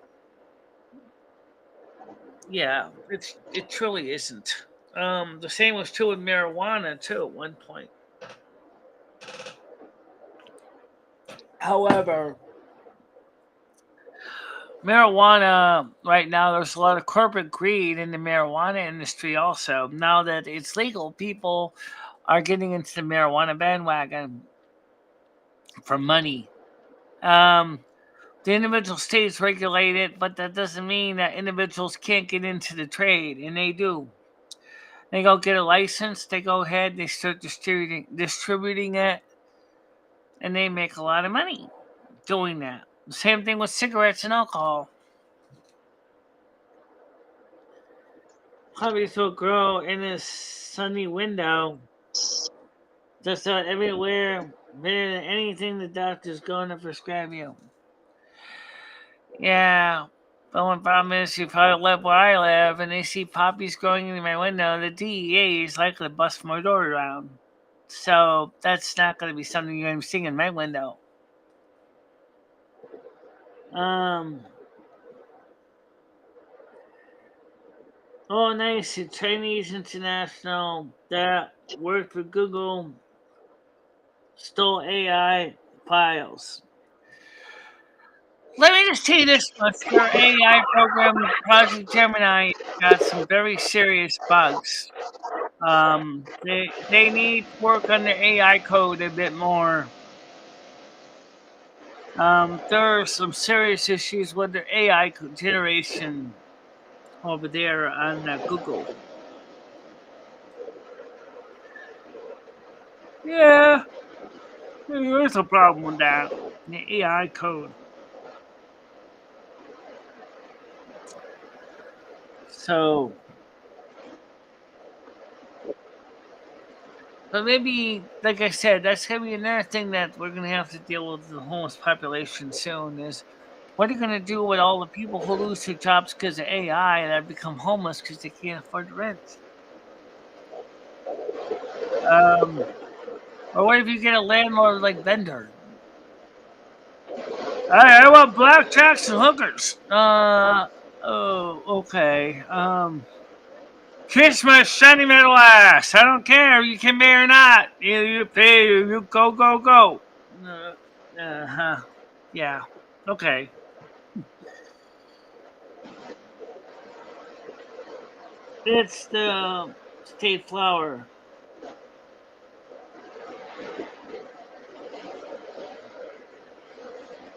Yeah, it truly isn't. The same was true with marijuana too at one point. However, marijuana right now, there's a lot of corporate greed in the marijuana industry also. Now that it's legal, people are getting into the marijuana bandwagon for money. The individual states regulate it, but that doesn't mean that individuals can't get into the trade, and they do. They go get a license, they go ahead, they start distributing it, and they make a lot of money doing that. The same thing with cigarettes and alcohol. puppies will grow in a sunny window, just about everywhere, better than anything the doctor's going to prescribe you. Yeah, the one problem is you probably live where I live and they see poppies growing in my window, the DEA is likely to bust my door around. So that's not going to be something you're going to be seeing in my window. Oh, nice. The Chinese International that worked with Google stole AI files. Let me just tell you this much. Their AI program, Project Gemini, got some very serious bugs. They need to work on their AI code a bit more. There are some serious issues with their AI generation over there on Google. Yeah, there's a problem with that. The AI code. So, but maybe, like I said, that's going to be another thing that we're going to have to deal with the homeless population soon is what are you going to do with all the people who lose their jobs because of AI and have become homeless because they can't afford the rent? Or what if you get a landlord like Bender? I want blackjacks and hookers. Oh, okay. Kiss my shiny metal ass. I don't care if you can pay or not. You pay, you go, go, go. Huh. Yeah. Okay. It's the state flower.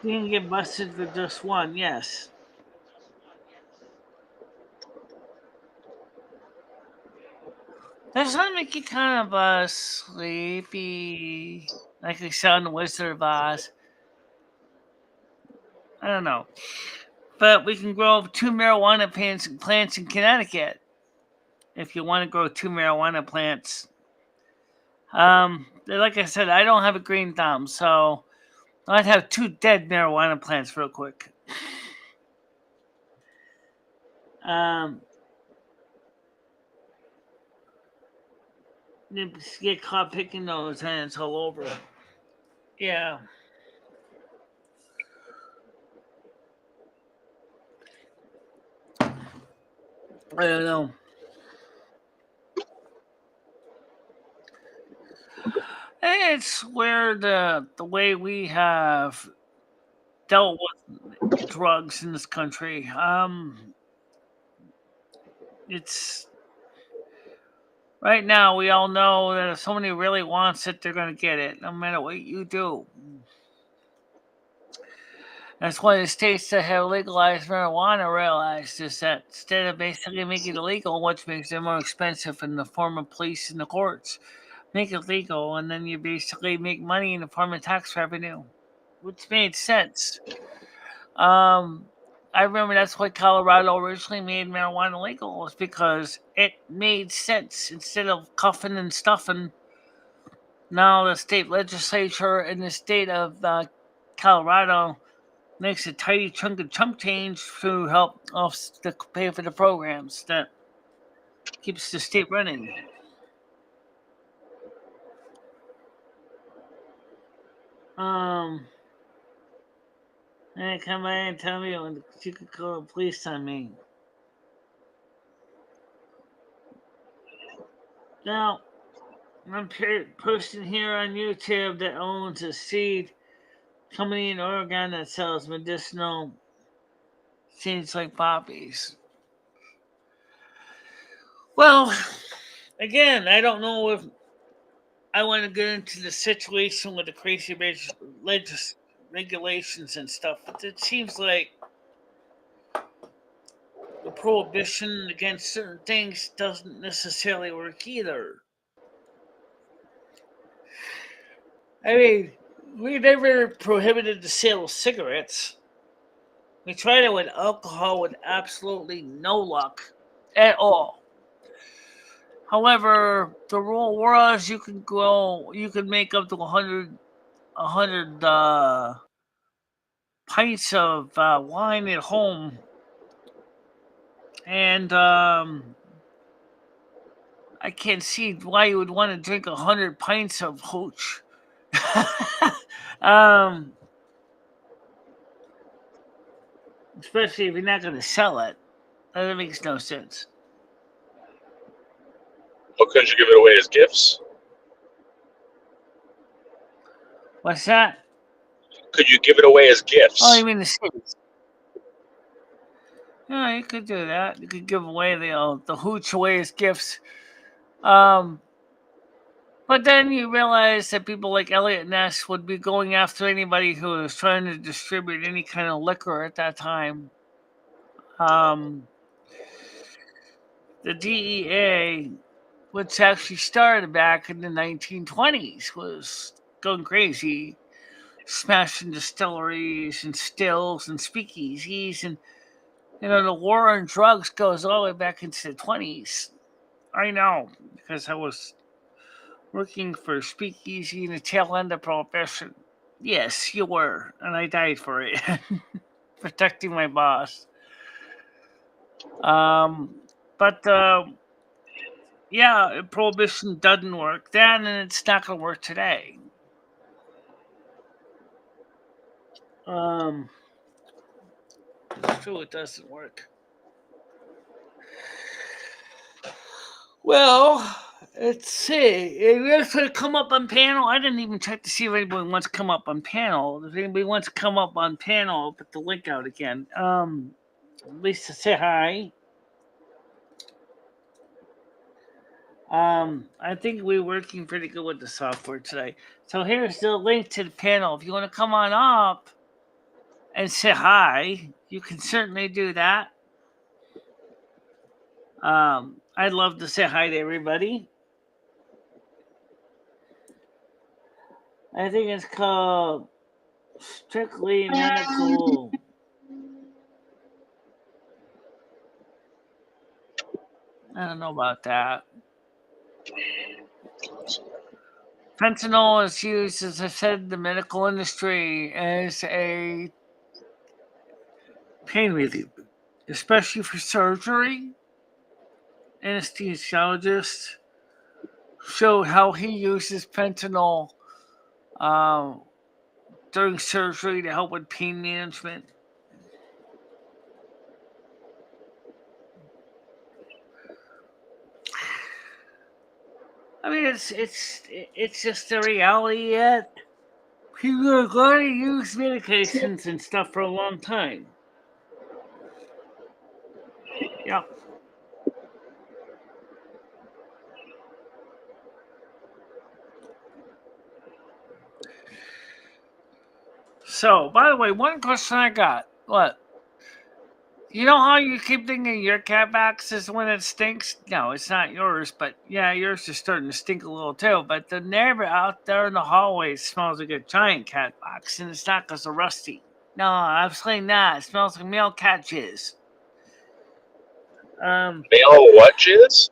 You can get busted for just one, yes. That's gonna make you kind of sleepy, like I saw in the Wizard of Oz. I don't know, but we can grow 2 marijuana plants in Connecticut if you want to grow 2 marijuana plants. Like I said, I don't have a green thumb, so I'd have 2 dead marijuana plants real quick. You get caught picking those and it's all over. Yeah. I don't know. It's where the way we have dealt with drugs in this country. It's right now we all know that if somebody really wants it, they're going to get it, no matter what you do. That's why the states that have legalized marijuana realized is that instead of basically making it illegal, which makes it more expensive in the form of police and the courts, make it legal, and then you basically make money in the form of tax revenue, which made sense. I remember that's why Colorado originally made marijuana legal, was because it made sense. Instead of cuffing and stuffing, now the state legislature in the state of Colorado makes a tiny chunk of chump change to help to pay for the programs that keeps the state running. And come by and tell me when you could call the police on me. Now, I'm a person here on YouTube that owns a seed company in Oregon that sells medicinal seeds like poppies. Well, again, I don't know if I want to get into the situation with the crazy regulations and stuff, but it seems like the prohibition against certain things doesn't necessarily work either. I mean, we never prohibited the sale of cigarettes. We tried it with alcohol with absolutely no luck at all. However, the rule was you could make up to 100 pints of wine at home, and I can't see why you would want to drink 100 pints of hooch. Especially if you're not going to sell it. That makes no sense. Well, couldn't you give it away as gifts? What's that? Could you give it away as gifts? Oh, you mean the cities? Yeah, you could do that. You could give away the hooch away as gifts. But then you realize that people like Elliot Ness would be going after anybody who was trying to distribute any kind of liquor at that time. The DEA, which actually started back in the 1920s, was going crazy, smashing distilleries and stills and speakeasies. And, the war on drugs goes all the way back into the 20s. I know, because I was working for speakeasy in the tail end of Prohibition. Yes, you were, and I died for it. Protecting my boss. But yeah, Prohibition doesn't work then, and it's not going to work today. It's true, it doesn't work. Well, let's see. If you guys want to come up on panel, I didn't even check to see if anybody wants to come up on panel. If anybody wants to come up on panel, I'll put the link out again. Lisa, say hi. I think we're working pretty good with the software today. So here's the link to the panel. If you want to come on up and say hi, you can certainly do that. I'd love to say hi to everybody. I think it's called Strictly Medical. I don't know about that. Fentanyl is used, as I said, in the medical industry as a pain relief, especially for surgery. Anesthesiologist showed how he uses fentanyl during surgery to help with pain management. I mean, it's just a reality yet. People are going to use medications and stuff for a long time. Yeah. So, by the way, one question I got. What? You know how you keep thinking your cat box is when it stinks? No, it's not yours, but yeah, yours is starting to stink a little too. But the neighbor out there in the hallway smells like a giant cat box, and it's not because of Rusty. No, absolutely not. It smells like male cat jizz. Male what jizz?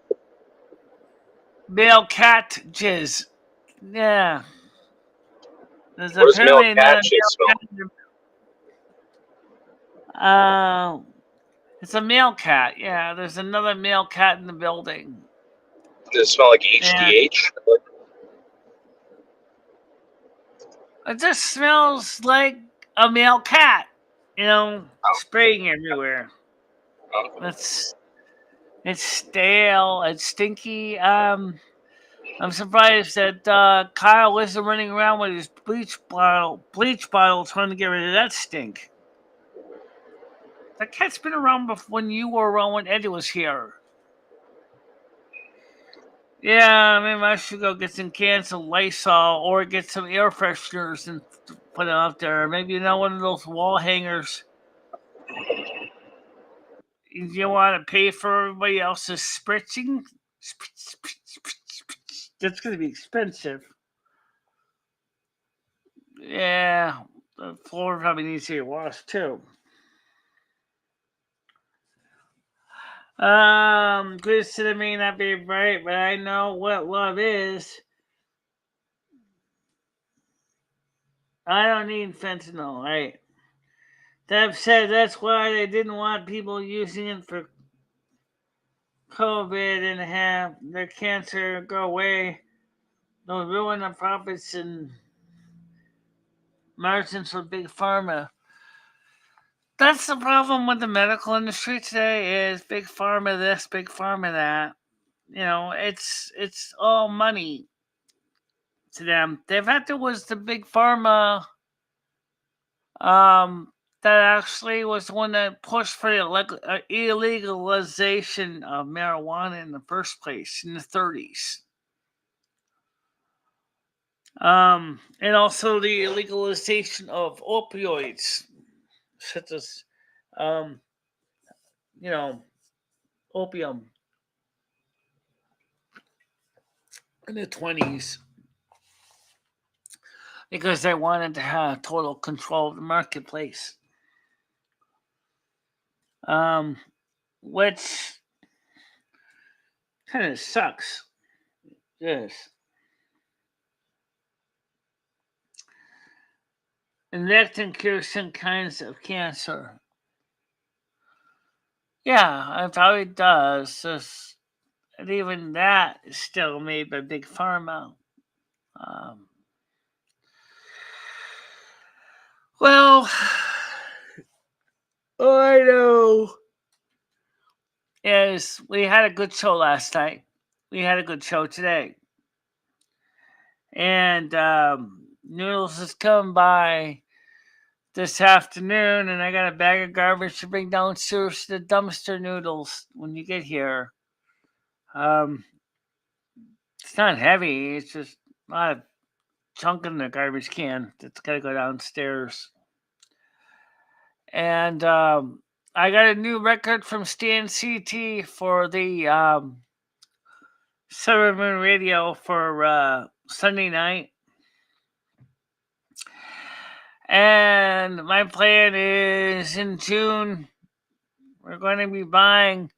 Male cat jizz. Yeah. There's What does male apparently cat another jizz smell? It's a male cat. Yeah, there's another male cat in the building. Does it smell like HGH? It just smells like a male cat, spraying everywhere. It's stale. It's stinky. I'm surprised that Kyle isn't running around with his bleach bottle trying to get rid of that stink. That cat's been around before when you were around when Eddie was here. Yeah, maybe I should go get some cans of Lysol or get some air fresheners and put it out there. Maybe one of those wall hangers. You want to pay for everybody else's spritzing? That's going to be expensive. Yeah, the floor probably needs to get washed too. Criticism may not be right, but I know what love is. I don't need fentanyl, right? That said, that's why they didn't want people using it for COVID and have their cancer go away. They'll ruin the profits and margins for big pharma. That's the problem with the medical industry today is big pharma this, big pharma that. It's all money to them. They've had to was the big pharma that actually was the one that pushed for the illegalization of marijuana in the first place in the 30s. And also the legalization of opioids, such as, opium in the 20s, because they wanted to have total control of the marketplace. Which kind of sucks. Yes. Injecting cures some kinds of cancer. Yeah, it probably does. And even that is still made by big pharma. Well, all I know is we had a good show last night. We had a good show today. And Noodles is coming by this afternoon, and I got a bag of garbage to bring downstairs to the dumpster, Noodles, when you get here. It's not heavy. It's just a lot of chunk in the garbage can that's got to go downstairs. And I got a new record from Stan CT for the Silver Moon Radio for Sunday night. And my plan is in June, we're going to be buying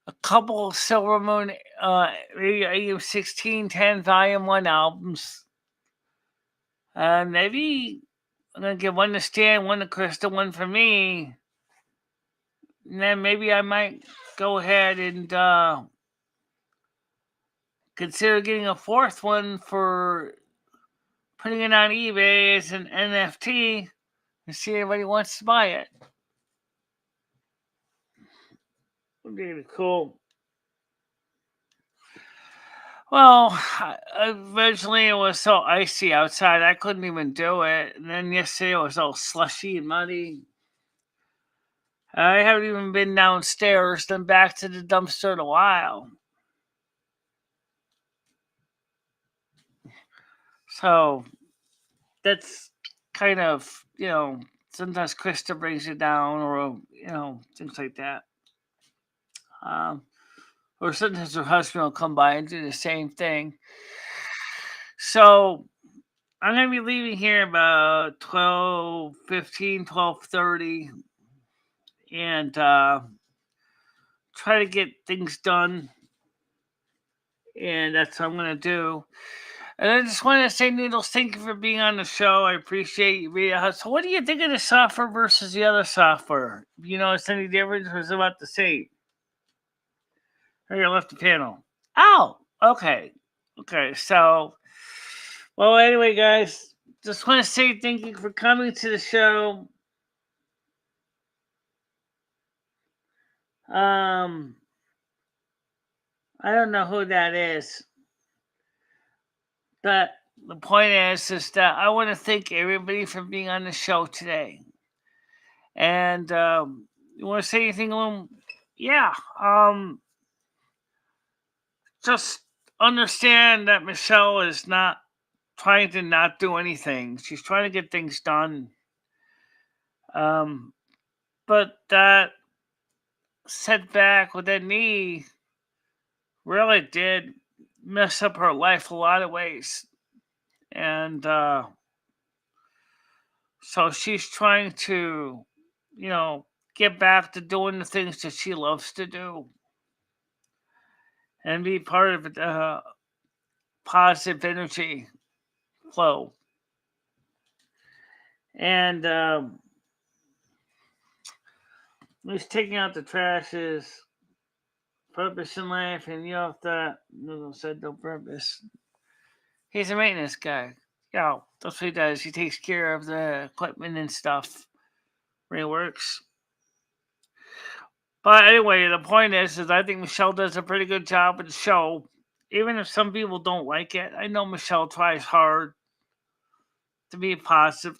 a couple of Silver Moon Radio 1610 Volume 1 albums. Maybe I'm going to give one to Stan, one to Krista, one for me. And then maybe I might go ahead and consider getting a fourth one for putting it on eBay as an NFT and see if anybody wants to buy it. Would be really cool. Well, originally it was so icy outside, I couldn't even do it. And then yesterday it was all slushy and muddy. I haven't even been downstairs, then back to the dumpster in a while. So that's kind of, sometimes Krista brings it down or, things like that. Or sometimes her husband will come by and do the same thing. So I'm going to be leaving here about 12:15, 12:30, and try to get things done. And that's what I'm going to do. And I just want to say, Noodles, thank you for being on the show. I appreciate you. So what do you think of the software versus the other software? You notice any difference, or is it about the same? Or you left the panel. Oh, okay. Okay, so, well, anyway, guys, just want to say thank you for coming to the show. I don't know who that is. But the point is that I want to thank everybody for being on the show today. And you want to say anything, Lum? Yeah. Just understand that Michelle is not trying to not do anything. She's trying to get things done. But that setback with that knee really did mess up her life a lot of ways. And so she's trying to, get back to doing the things that she loves to do and be part of the positive energy flow. And at least taking out the trash is purpose in life, and you have to, said no purpose. He's a maintenance guy. Yeah, that's what he does. He takes care of the equipment and stuff when he works. But anyway, the point is I think Michele does a pretty good job with the show. Even if some people don't like it, I know Michele tries hard to be a positive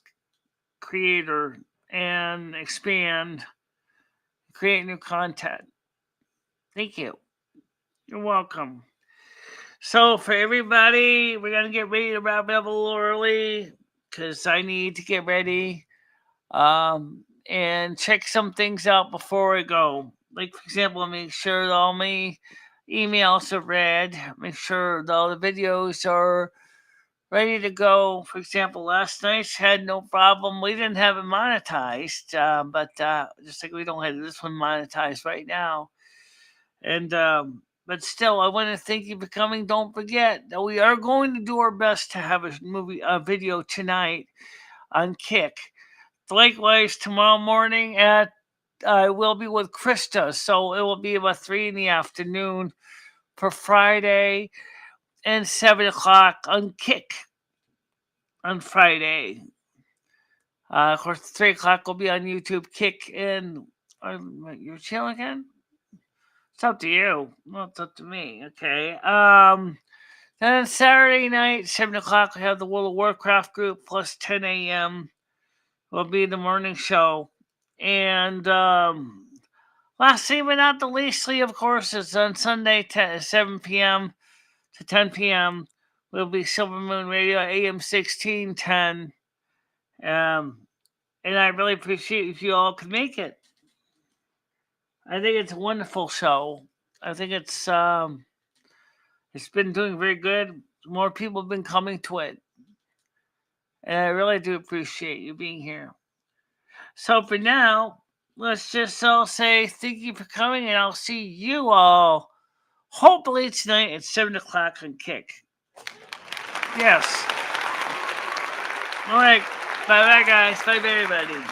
creator and expand, create new content. Thank you. You're welcome. So for everybody, we're going to get ready to wrap it up a little early because I need to get ready and check some things out before I go. Like, for example, make sure that all my emails are read. Make sure that all the videos are ready to go. For example, last night's had no problem. We didn't have it monetized, but just like we don't have this one monetized right now. And but still, I want to thank you for coming. Don't forget that we are going to do our best to have a video tonight on Kick. Likewise, tomorrow morning I will be with Krista, so it will be about 3 in the afternoon for Friday and 7 o'clock on Kick on Friday. Of course, 3 o'clock will be on YouTube, Kick, and your channel again? It's up to you. Well, it's up to me. Okay. Then Saturday night, 7 o'clock, we have the World of Warcraft group, plus 10 a.m. will be the morning show. And lastly but not the leastly, of course, is on Sunday, 7 p.m. to 10 p.m. will be Silver Moon Radio, AM 1610. And I really appreciate if you all could make it. I think it's a wonderful show. I think it's been doing very good. More people have been coming to it. And I really do appreciate you being here. So for now, let's just all say thank you for coming, and I'll see you all hopefully tonight at 7 o'clock on Kick. Yes. All right. Bye-bye, guys. Bye-bye, everybody.